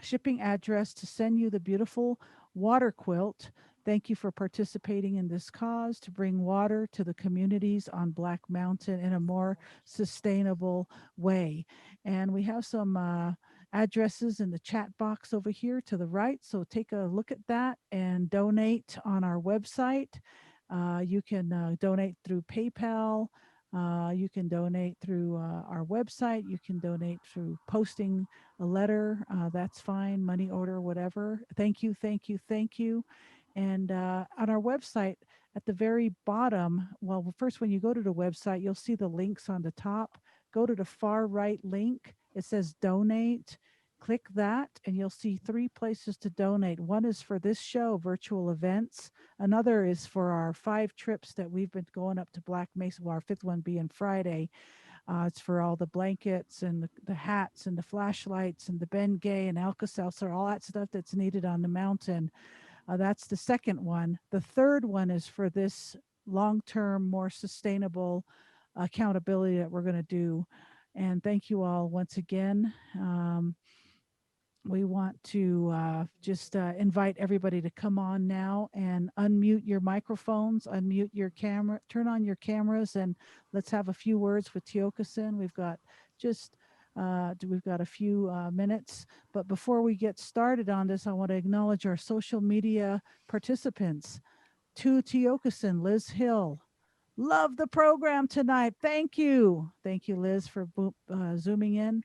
shipping address to send you the beautiful water quilt Thank you for participating in this cause to bring water to the communities on Black Mountain in a more sustainable way. And we have some addresses in the chat box over here to the right. So take a look at that and donate on our website. You can donate through PayPal. You can donate through our website. You can donate through posting a letter. That's fine, money order, whatever. Thank you, thank you, thank you. And on our website, at the very bottom, well, first, when you go to the website, you'll see the links on the top. Go to the far right link. It says donate. Click that, and you'll see 3 places to donate. One is for this show, virtual events. Another is for our 5 trips that we've been going up to Black Mesa, well, our 5th one being Friday. It's for all the blankets and the hats and the flashlights and the Bengay and Alka-Seltzer, all that stuff that's needed on the mountain. That's the second one. The third one is for this long-term, more sustainable accountability that we're going to do. And thank you all once again. We want to just invite everybody to come on now and unmute your microphones, unmute your camera, turn on your cameras, and let's have a few words with Tiokasin. We've got a few minutes, but before we get started on this, I want to acknowledge our social media participants. To Tiokasin, Liz Hill. Love the program tonight. Thank you. Thank you, Liz, for zooming in.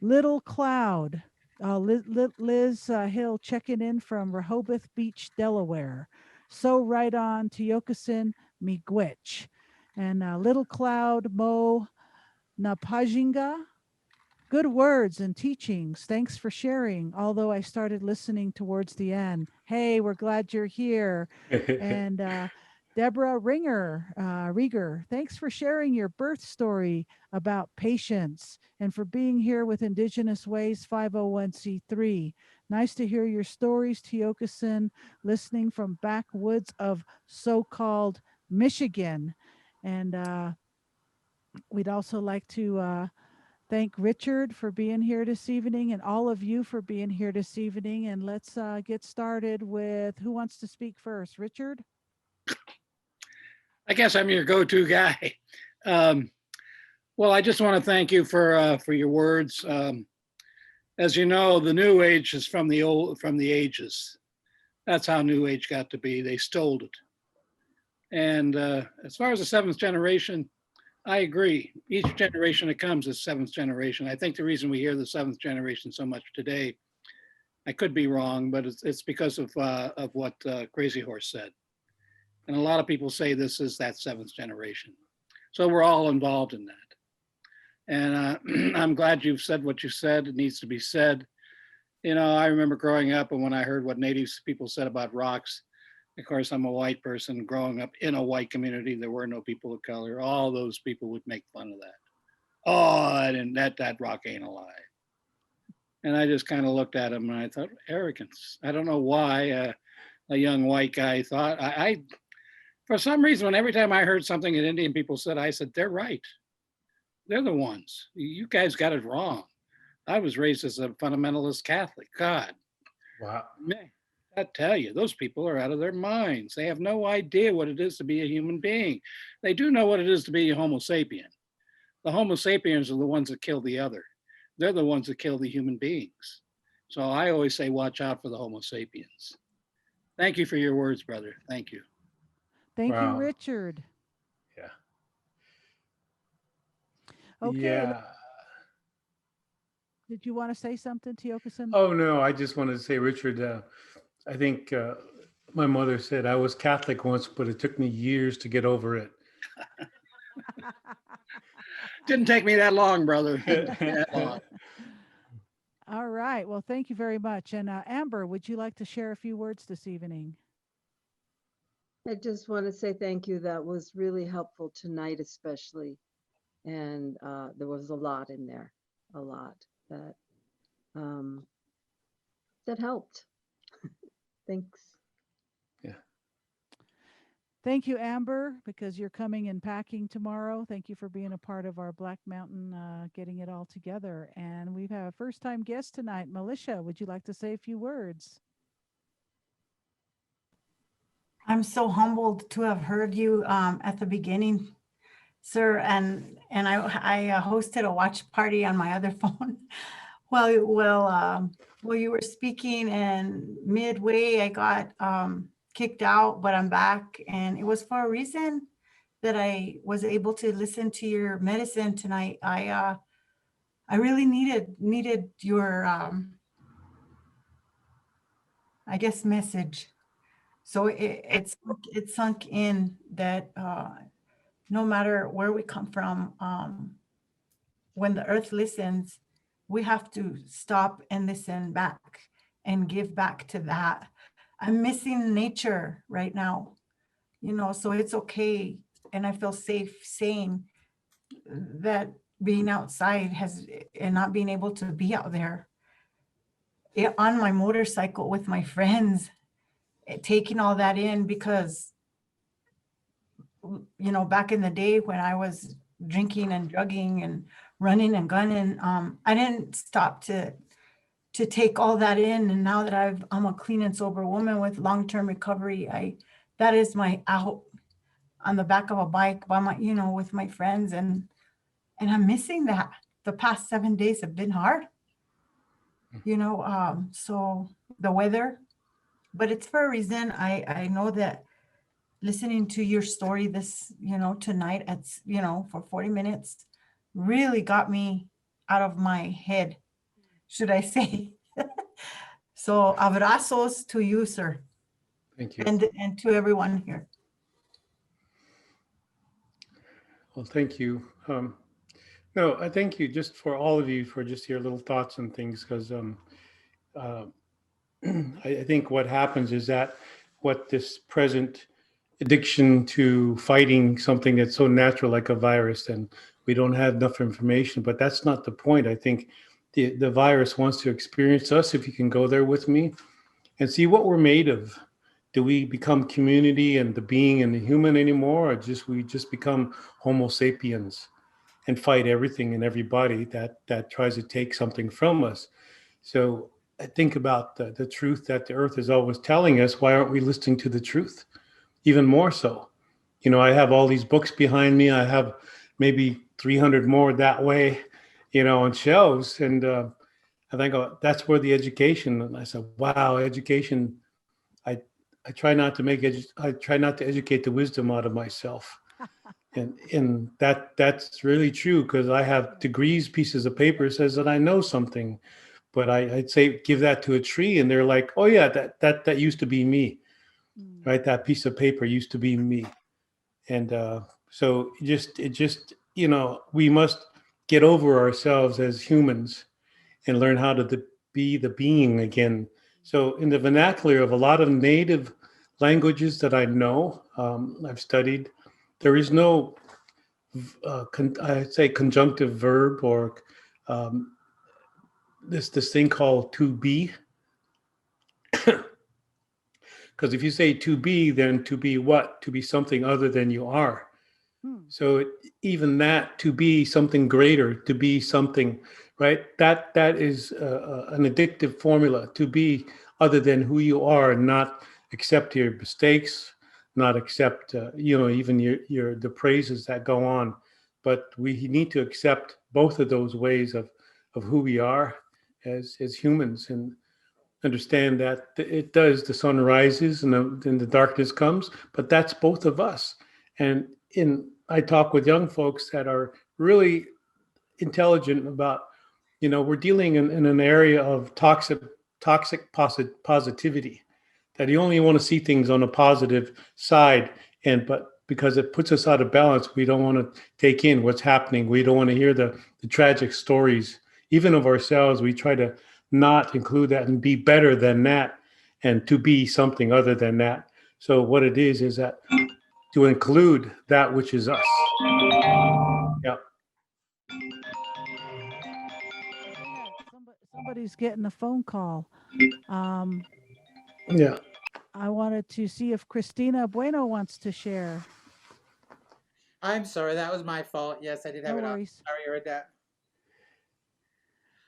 Little Cloud. Liz Hill checking in from Rehoboth Beach, Delaware. So right on, Tiokasin Miigwech. And Little Cloud Mo Napajinga. Good words and teachings. Thanks for sharing. Although I started listening towards the end. Hey, we're glad you're here. And Deborah Rieger, thanks for sharing your birth story about patience and for being here with IndigenousWays 501c3. Nice to hear your stories, Tiokasin, listening from backwoods of so-called Michigan. And we'd also like to thank Richard for being here this evening and all of you for being here this evening. And let's get started with who wants to speak first. Richard? I guess I'm your go-to guy. Well, I just want to thank you for your words. As you know, the New Age is from the ages. That's how New Age got to be. They stole it. And as far as the 7th generation, I agree. Each generation that comes is 7th generation. I think the reason we hear the 7th generation so much today, I could be wrong, but it's because of what Crazy Horse said. And a lot of people say this is that 7th generation. So we're all involved in that. And I'm glad you've said what you said. It needs to be said. You know, I remember growing up and when I heard what Native people said about rocks, of course, I'm a white person growing up in a white community. There were no people of color. All those people would make fun of that. Oh, and that rock ain't alive. And I just kind of looked at him and I thought, arrogance. I don't know why a young white guy thought. I for some reason, when every time I heard something that Indian people said, I said, they're right. They're the ones. You guys got it wrong. I was raised as a fundamentalist Catholic. God. Wow. Man, I tell you, those people are out of their minds. They have no idea what it is to be a human being. They do know what it is to be a Homo sapien. The Homo sapiens are the ones that kill the other. They're the ones that kill the human beings. So I always say, watch out for the Homo sapiens. Thank you for your words, brother. Thank you. Thank you, Wow. Richard. Yeah. Okay. Yeah. Did you want to say something, Tiokasin? Oh, no, I just wanted to say, Richard, I think my mother said I was Catholic once, but it took me years to get over it. Didn't take me that long, brother. That long. All right. Well, thank you very much. And Amber, would you like to share a few words this evening? I just want to say thank you. That was really helpful tonight, especially. And there was a lot in there, a lot that helped. Thanks. Yeah. Thank you, Amber, because you're coming and packing tomorrow. Thank you for being a part of our Black Mountain, getting it all together. And we have a first-time guest tonight, Militia. Would you like to say a few words? I'm so humbled to have heard you at the beginning, sir. And I hosted a watch party on my other phone while you were speaking, and midway I got kicked out, but I'm back, and it was for a reason that I was able to listen to your medicine tonight. I really needed your I guess message. So it sunk in that no matter where we come from, when the earth listens, we have to stop and listen back and give back to that. I'm missing nature right now, so it's okay. And I feel safe saying that being outside and not being able to be out there on my motorcycle with my friends, taking all that in, because back in the day when I was drinking and drugging and running and gunning, I didn't stop to take all that in. And now that I'm a clean and sober woman with long-term recovery, that is my out on the back of a bike by my, with my friends. And I'm missing that. The past 7 days have been hard, so the weather, but it's for a reason. I know that listening to your story tonight for 40 minutes really got me out of my head, should I say. So abrazos to you, sir, Thank you. and to everyone here. Well, thank you. No, I thank you just for all of you for just your little thoughts and things, because I think what happens is that what this present addiction to fighting something that's so natural like a virus, and we don't have enough information, but that's not the point. I think the virus wants to experience us, if you can go there with me and see what we're made of. Do we become community and the being and the human anymore, or we just become Homo sapiens and fight everything and everybody that tries to take something from us? So I think about the truth that the earth is always telling us. Why aren't we listening to the truth? Even more so. I have all these books behind me. I have maybe 300 more that way, on shelves. And I think, oh, that's where the education. And I said, wow, education. I I try not to I try not to educate the wisdom out of myself. And that's really true, because I have degrees, pieces of paper says that I know something, but I'd say give that to a tree and they're like, oh yeah, that used to be me, right? That piece of paper used to be me. And so it just we must get over ourselves as humans and learn how to be the being again. So in the vernacular of a lot of native languages that I know, I've studied, there is no I'd say conjunctive verb, or this thing called to be. Because if you say to be, then to be what? To be something other than you are. So even that, to be something greater, to be something, right? That is an addictive formula. To be other than who you are, not accept your mistakes, not accept even the praises that go on. But we need to accept both of those ways of who we are as humans, and understand that the sun rises and the darkness comes, but that's both of us. And I talk with young folks that are really intelligent about, we're dealing in an area of toxic positivity, that you only want to see things on a positive side. But because it puts us out of balance, we don't want to take in what's happening. We don't want to hear the tragic stories, even of ourselves. We try to not include that and be better than that, and to be something other than that. So what it is that to include that which is us. Yeah. Somebody's getting a phone call. Yeah. I wanted to see if Christina Bueno wants to share. I'm sorry, that was my fault. Yes, I did have No it on. worries. Sorry, I heard that.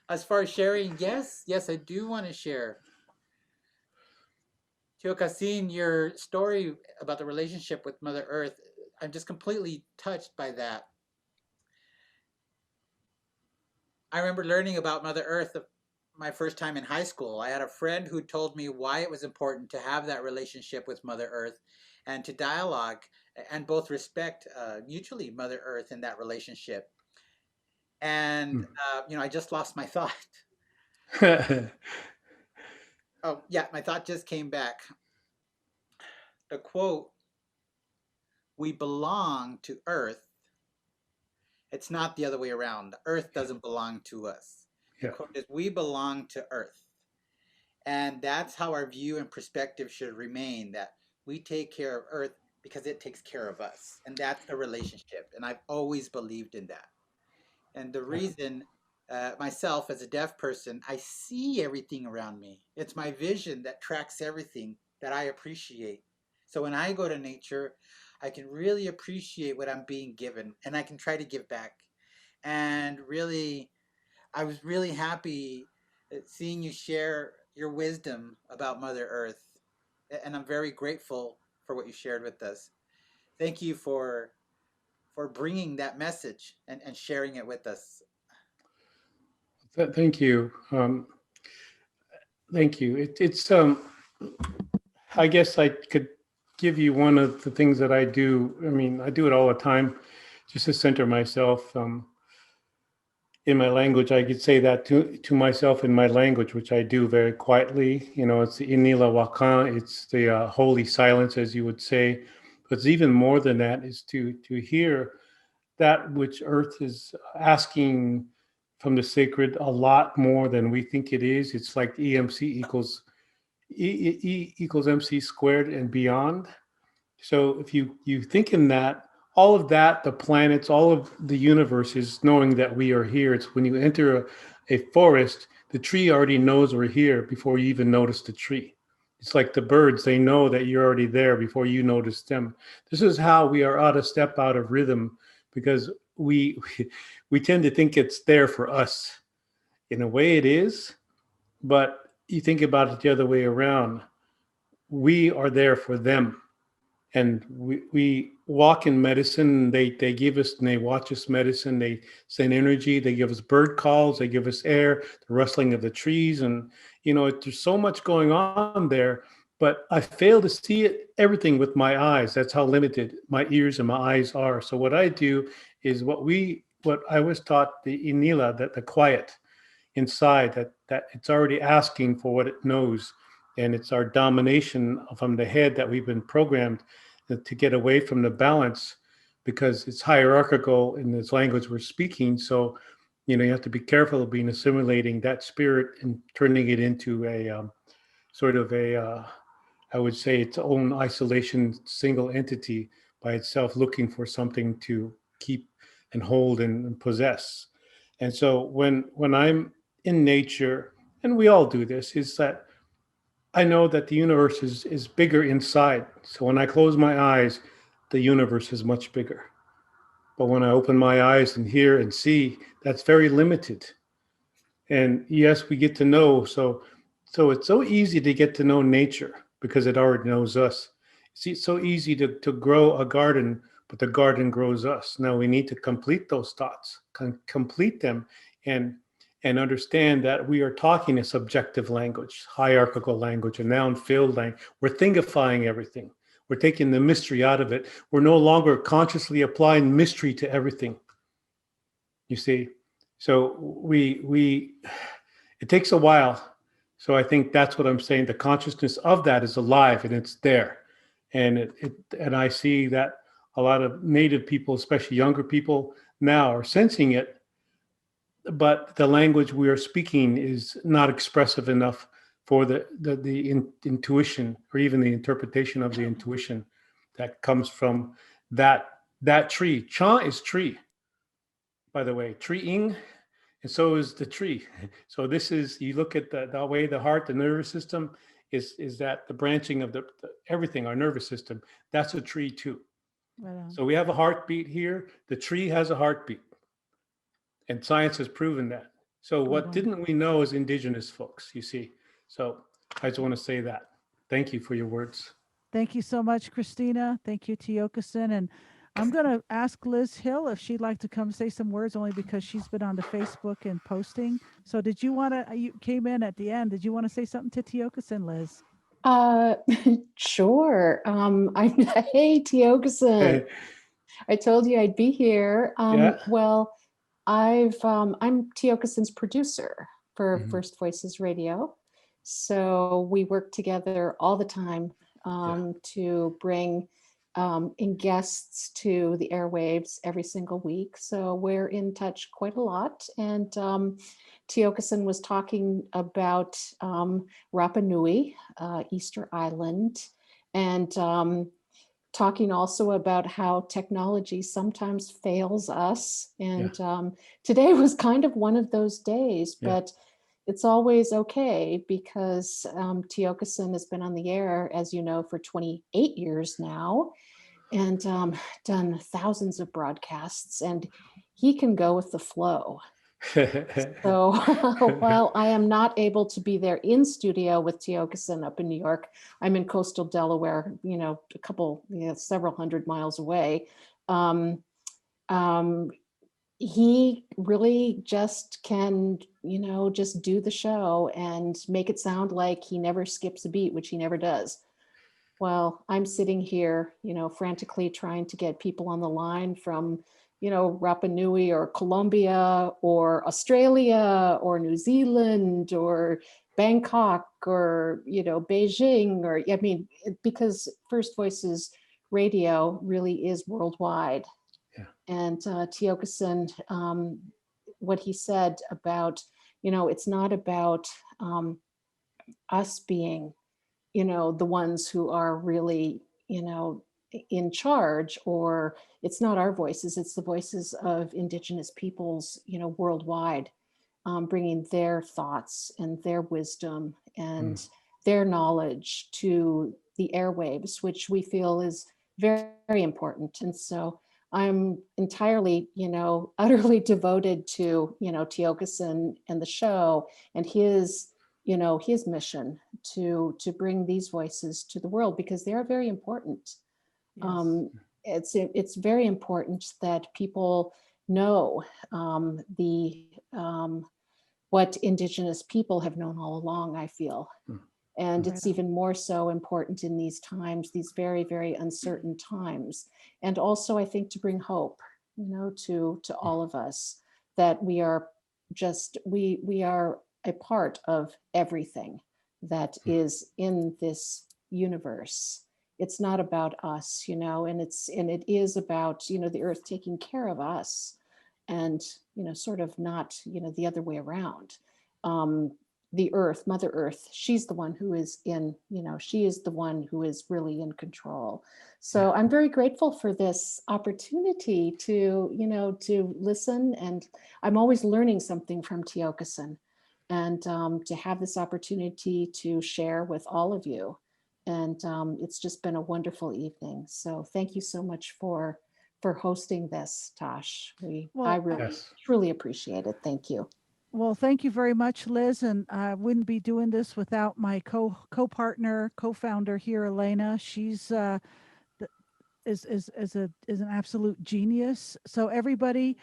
As far as sharing, yes, I do want to share. Tiokasin, your story about the relationship with Mother Earth, I'm just completely touched by that. I remember learning about Mother Earth my first time in high school. I had a friend who told me why it was important to have that relationship with Mother Earth and to dialogue and both respect mutually Mother Earth in that relationship. And, I just lost my thought. Oh, yeah, my thought just came back. The quote, "We belong to Earth." It's not the other way around. The Earth doesn't belong to us. The Yeah. quote is, "We belong to Earth." And that's how our view and perspective should remain, that we take care of Earth because it takes care of us. And that's the relationship. And I've always believed in that. And the reason, myself as a deaf person, I see everything around me. It's my vision that tracks everything that I appreciate. So when I go to nature, I can really appreciate what I'm being given and I can try to give back. And really, I was really happy seeing you share your wisdom about Mother Earth. And I'm very grateful for what you shared with us. Thank you for bringing that message and sharing it with us. Thank you. Thank you. It's I guess I could give you one of the things that I do. I mean, I do it all the time, just to center myself in my language. I could say that to myself in my language, which I do very quietly. It's the Inila Wakan. It's the holy silence, as you would say. But it's even more than that. Is to hear that which Earth is asking from the sacred a lot more than we think it is. It's like EMC equals E equals MC squared and beyond. So if you think in that, all of that, the planets, all of the universe is knowing that we are here. It's when you enter a forest, the tree already knows we're here before you even notice the tree. It's like the birds, they know that you're already there before you notice them. This is how we are out of step, out of rhythm, because we tend to think it's there for us. In a way it is, but you think about it the other way around. We are there for them. And we walk in medicine. They give us and they watch us medicine. They send energy. They give us bird calls. They give us air, the rustling of the trees. And, there's so much going on there. But I fail to see it, everything with my eyes. That's how limited my ears and my eyes are. So what I do is what I was taught, the Inila, that the quiet inside, that it's already asking for what it knows. And it's our domination from the head that we've been programmed to get away from the balance, because it's hierarchical in this language we're speaking. So, you have to be careful of being assimilating that spirit and turning it into a sort of I would say, its own isolation, single entity by itself, looking for something to keep and hold and possess. And so when I'm in nature, and we all do this, is that I know that the universe is bigger inside. So when I close my eyes, the universe is much bigger. But when I open my eyes and hear and see, that's very limited. And yes, we get to know. So it's so easy to get to know nature because it already knows us. It's so easy to grow a garden, but the garden grows us. Now we need to complete those thoughts, complete them, and understand that we are talking a subjective language, hierarchical language, a noun-filled language. We're thingifying everything. We're taking the mystery out of it. We're no longer consciously applying mystery to everything. You see, so it takes a while. So I think that's what I'm saying. The consciousness of that is alive and it's there, and and I see that a lot of Native people, especially younger people now, are sensing it, but the language we are speaking is not expressive enough for the intuition or even the interpretation of the intuition that comes from that tree. Cha is tree, by the way, treeing, and so is the tree. So this is, you look at the way the heart, the nervous system is that the branching of the everything, our nervous system, that's a tree too. Right. So we have a heartbeat here. The tree has a heartbeat. And science has proven that. So what Right. didn't we know as indigenous folks, you see? So I just want to say that. Thank you for your words. Thank you so much, Christina. Thank you, Tiokasin. And I'm going to ask Liz Hill if she'd like to come say some words, only because she's been on the Facebook and posting. So did you want to, you came in at the end. Did you want to say something to Tiokasin, Liz? Uh, sure. Hey, Tiokasin. I told you I'd be here. Yeah. Well, I'm Tiokasin's producer for Mhm. First Voices Radio. So we work together all the time to bring in guests to the airwaves every single week. So we're in touch quite a lot. And Tiokasin was talking about Rapa Nui, Easter Island, and talking also about how technology sometimes fails us. And today was kind of one of those days, but it's always okay because Tiokasin has been on the air, as you know, for 28 years now and done thousands of broadcasts, and he can go with the flow. So while I am not able to be there in studio with Tiokasin up in New York, I'm in coastal Delaware, several hundred miles away. He really just can, just do the show and make it sound like he never skips a beat, which he never does. While I'm sitting here, frantically trying to get people on the line from Rapa Nui or Colombia or Australia or New Zealand or Bangkok or, Beijing because First Voices Radio really is worldwide. Yeah. And Tiokasin, what he said about, it's not about us being, the ones who are really, in charge, or it's not our voices, it's the voices of Indigenous peoples, worldwide, bringing their thoughts and their wisdom and their knowledge to the airwaves, which we feel is very, very important. And so I'm entirely, utterly devoted to, Tiokasin and the show and his mission to bring these voices to the world, because they are very important. It's very important that people know what Indigenous people have known all along, I feel. And Right it's on. even more so important in these times, these very, very uncertain times. And also, I think, to bring hope, to all of us, that we are we are a part of everything that is in this universe. It's not about us, and it is about, the earth taking care of us, and, sort of not, the other way around. The earth, Mother Earth, she's the one who is she is the one who is really in control. So I'm very grateful for this opportunity to, to listen. And I'm always learning something from Tiokasin, and to have this opportunity to share with all of you. And it's just been a wonderful evening. So thank you so much for hosting this, Tosh. I really, truly appreciate it. Thank you. Well, thank you very much, Liz. And I wouldn't be doing this without my co-partner, co-founder here, Elena. She's is an absolute genius. So everybody,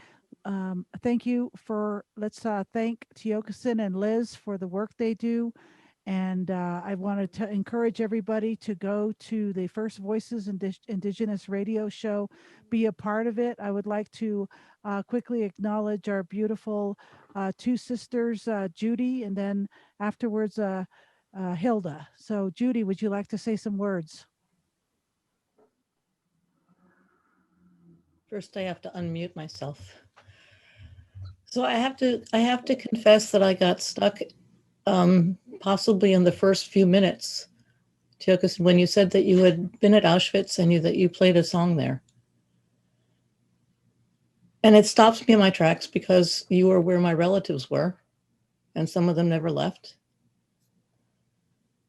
thank you for. Let's thank Tiokasin and Liz for the work they do. And I wanted to encourage everybody to go to the First Voices Indigenous radio show, be a part of it. I would like to quickly acknowledge our beautiful two sisters, Judy, and then afterwards, Hilda. So, Judy, would you like to say some words? First, I have to unmute myself. So I have to confess that I got stuck possibly in the first few minutes, Tiokasin, when you said that you had been at Auschwitz and that you played a song there. And it stops me in my tracks because you were where my relatives were, and some of them never left.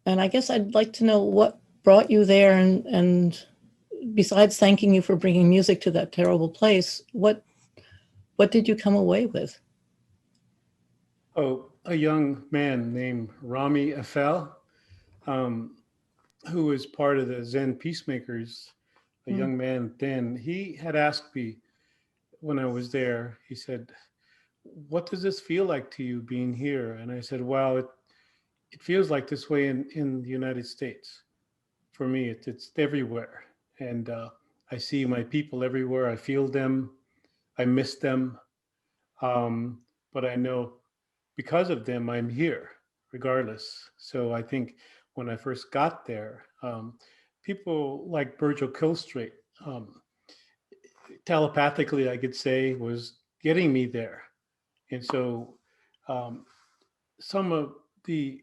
And I guess I'd like to know what brought you there, and besides thanking you for bringing music to that terrible place, what did you come away with? Oh, a young man named Rami Afel. who was part of the Zen peacemakers, a Hmm. young man then, he had asked me when I was there, he said, what does this feel like to you being here? And I said, well, it feels like this way in the United States. For me, it's everywhere. And I see my people everywhere. I feel them. I miss them. Um, but I know because of them, I'm here regardless. So I think when I first got there, people like Virgil Killstraight, um, telepathically, I could say, was getting me there. And so um, some of the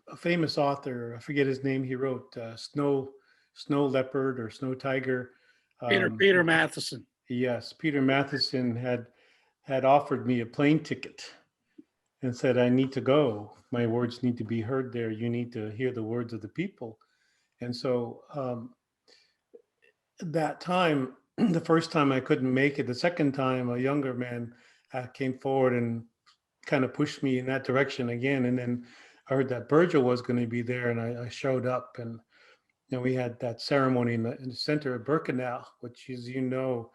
a famous author, I forget his name, he wrote Snow Leopard or Snow Tiger. Peter Matheson. Yes, Peter Matheson had offered me a plane ticket and said, I need to go. My words need to be heard there. You need to hear the words of the people. And so that time, the first time I couldn't make it. The second time, a younger man came forward and kind of pushed me in that direction again. And then I heard that Virgil was going to be there, and I showed up, and we had that ceremony in the center of Birkenau, which, as you know,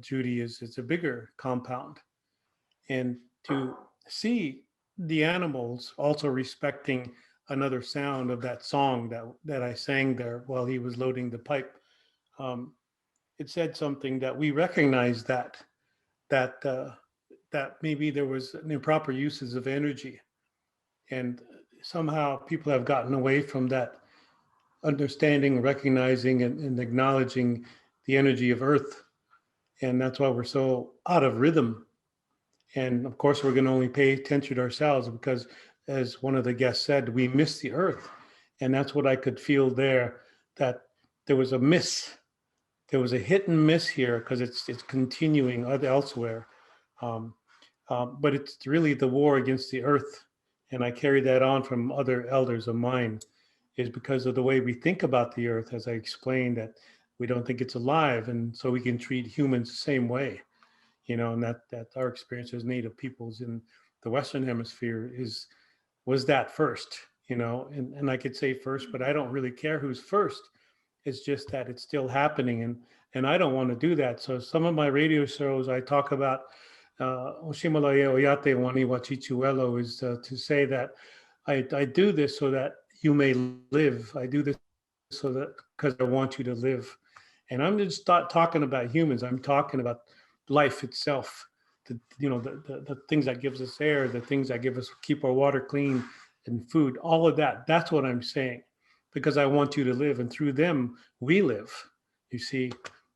Judy, it's a bigger compound, and to see the animals also respecting another sound of that song that I sang there while he was loading the pipe. Um, it said something that we recognize that that maybe there was an improper uses of energy, and somehow people have gotten away from that understanding, recognizing, and acknowledging the energy of Earth, and that's why we're so out of rhythm. And of course, we're going to only pay attention to ourselves because, as one of the guests said, we miss the Earth, and that's what I could feel there. That there was a miss. There was a hit and miss here because it's continuing elsewhere. Um, but it's really the war against the earth. And I carry that on from other elders of mine, is because of the way we think about the earth, as I explained, that we don't think it's alive. And so we can treat humans the same way, and that our experience as Native peoples in the Western Hemisphere was that first, and I could say first, but I don't really care who's first. It's just that it's still happening, and I don't want to do that. So some of my radio shows, I talk about Oshimalaye Oyate Wani Wachichuelo, is to say that I do this so that you may live. I do this so that because I want you to live. And I'm just not talking about humans. I'm talking about life itself. The things that gives us air, the things that give us keep our water clean and food, all of that. That's what I'm saying, because I want you to live, and through them we live. You see,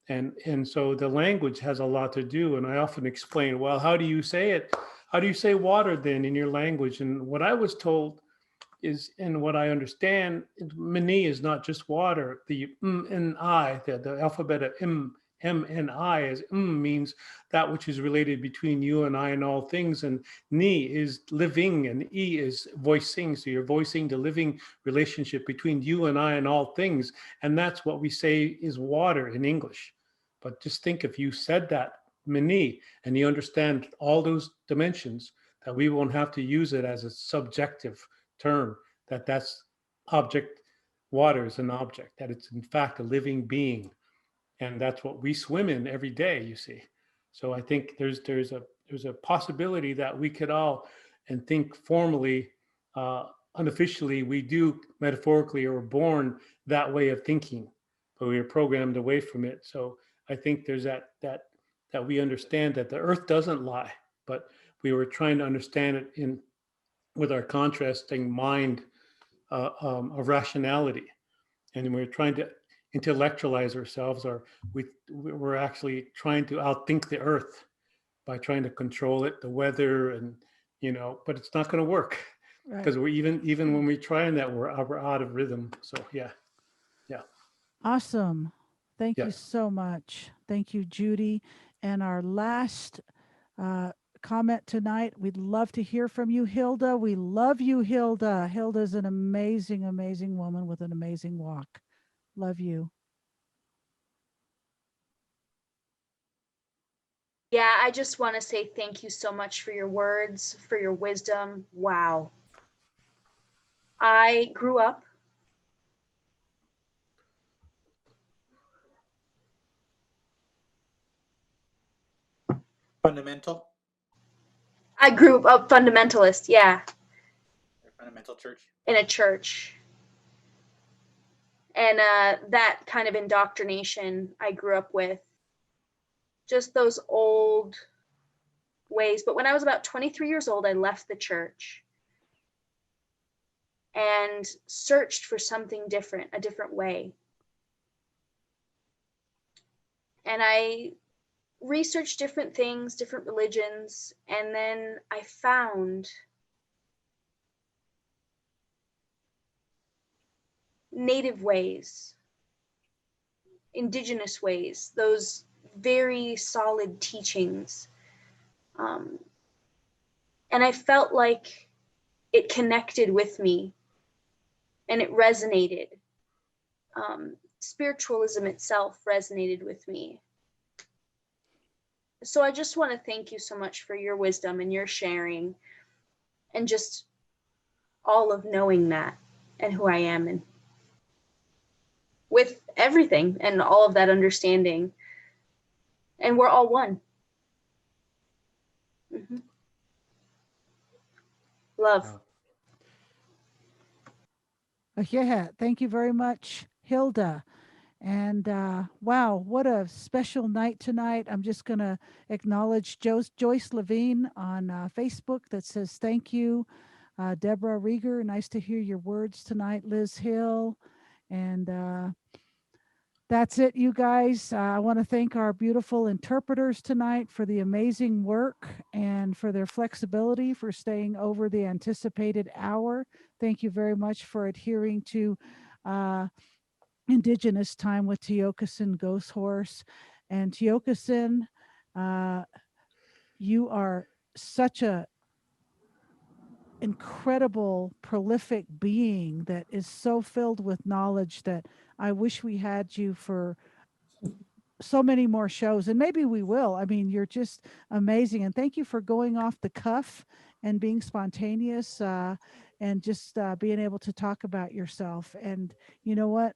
and so the language has a lot to do. And I often explain, well, how do you say it? How do you say water then in your language? And what I was told is, and what I understand, mani is not just water. The and I, the alphabet of M and I, as means that which is related between you and I and all things, and ni is living, and e is voicing. So you're voicing the living relationship between you and I and all things, and that's what we say is water in English. But just think, if you said that mani and you understand all those dimensions, that we won't have to use it as a subjective term, that's object. Water is an object, that it's in fact a living being, and that's what we swim in every day, you see. So I think there's a possibility that we could all, and think formally, unofficially, we do metaphorically, or born that way of thinking, but we are programmed away from it. So I think there's that we understand that the earth doesn't lie, but we were trying to understand it in with our contrasting mind of rationality, and we're trying to intellectualize ourselves, or we're actually trying to outthink the earth by trying to control it, the weather, and but it's not going to work, Right. because we're even when we try that, we're out of rhythm. So yeah. Awesome. Thank you Yes. so much. Thank you, Judy. And our last comment tonight, we'd love to hear from you, Hilda. We love you, Hilda. Hilda's an amazing, amazing woman with an amazing walk. Love you. Yeah, I just want to say thank you so much for your words, for your wisdom. Wow. I grew up Fundamental. I grew up fundamentalist, yeah, Fundamental church. in a church. And that kind of indoctrination I grew up with, just those old ways. But when I was about 23 years old, I left the church and searched for something different, a different way. And I researched different things, different religions, and then I found native ways, indigenous ways, those very solid teachings. And I felt like it connected with me and it resonated. Spiritualism itself resonated with me. So I just want to thank you so much for your wisdom and your sharing and just all of knowing that and who I am and with everything and all of that understanding. And we're all one. Mm-hmm. Love. Yeah, thank you very much, Hilda. And wow, what a special night tonight. I'm just going to acknowledge Joyce Levine on Facebook that says thank you. Deborah Rieger, nice to hear your words tonight. Liz Hill. And that's it, you guys. I want to thank our beautiful interpreters tonight for the amazing work and for their flexibility for staying over the anticipated hour. Thank you very much for adhering to Indigenous time with Tiokasin Ghosthorse. And Tiokasin, you are such a incredible, prolific being that is so filled with knowledge that I wish we had you for so many more shows, and maybe we will. I mean, you're just amazing, and thank you for going off the cuff and being spontaneous and just being able to talk about yourself. And you know what?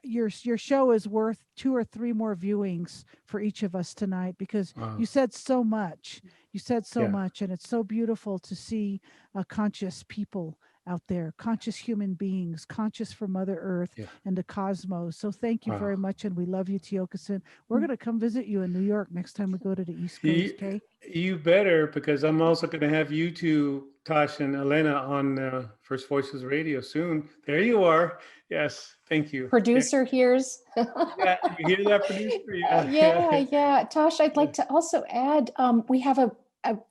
Your show is worth 2 or 3 more viewings for each of us tonight because you said so much. You said so much, and it's so beautiful to see conscious people out there, conscious human beings, conscious for Mother Earth and the cosmos. So thank you very much, and we love you, Tiokasin. We're going to come visit you in New York next time we go to the East Coast, okay? You better, because I'm also going to have you two, Tosh and Elena, on First Voices Radio soon. There you are. Yes, thank you. Producer hears. Yeah, you hear that, producer? Yeah. Tosh, I'd like to also add, we have a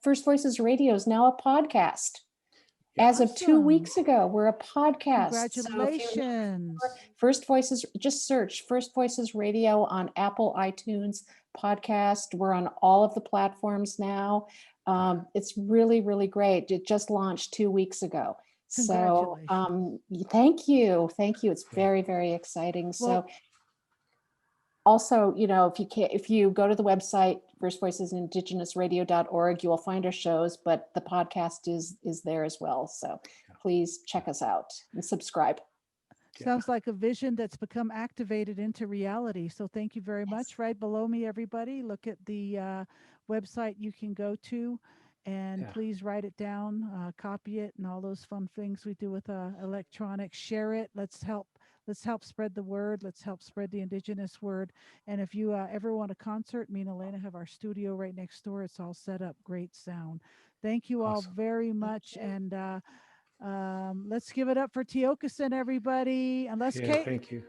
First Voices Radio is now a podcast. As of 2 weeks ago, we're a podcast. Congratulations. So First Voices, just search First Voices Radio on Apple, iTunes, podcast. We're on all of the platforms now. It's really, really great. It just launched 2 weeks ago. So thank you. It's very, very exciting. So also, if you go to the website, First Voices IndigenousRadio.org, you will find our shows, but the podcast is there as well. So please check us out and subscribe. Sounds like a vision that's become activated into reality. So thank you very much. Right below me, everybody, look at the website you can go to, and please write it down, copy it, and all those fun things we do with electronics. Share it. Let's help spread the word. Let's help spread the Indigenous word. And if you ever want a concert, me and Elena have our studio right next door. It's all set up. Great sound. Thank you all very much. And let's give it up for Tiokasin, everybody. Unless thank you.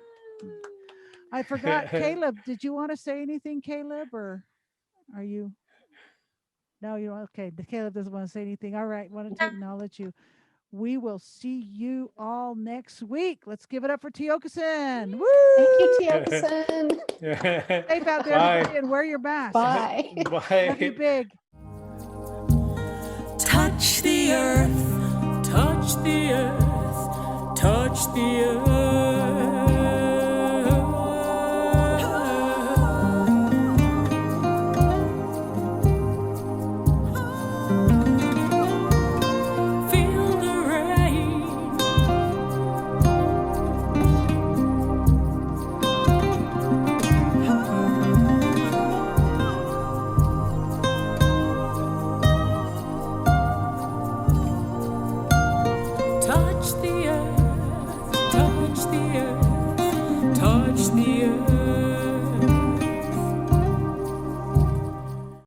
I forgot. Caleb, did you want to say anything, Caleb, or are you? No, you don't. Okay, Caleb doesn't want to say anything. All right, wanted to acknowledge you. We will see you all next week. Let's give it up for Tiokasin. Woo! Thank you, Tiokasin. Safe out there, everybody, and wear your mask. Bye. Bye. Love you big. Touch the earth, touch the earth, touch the earth.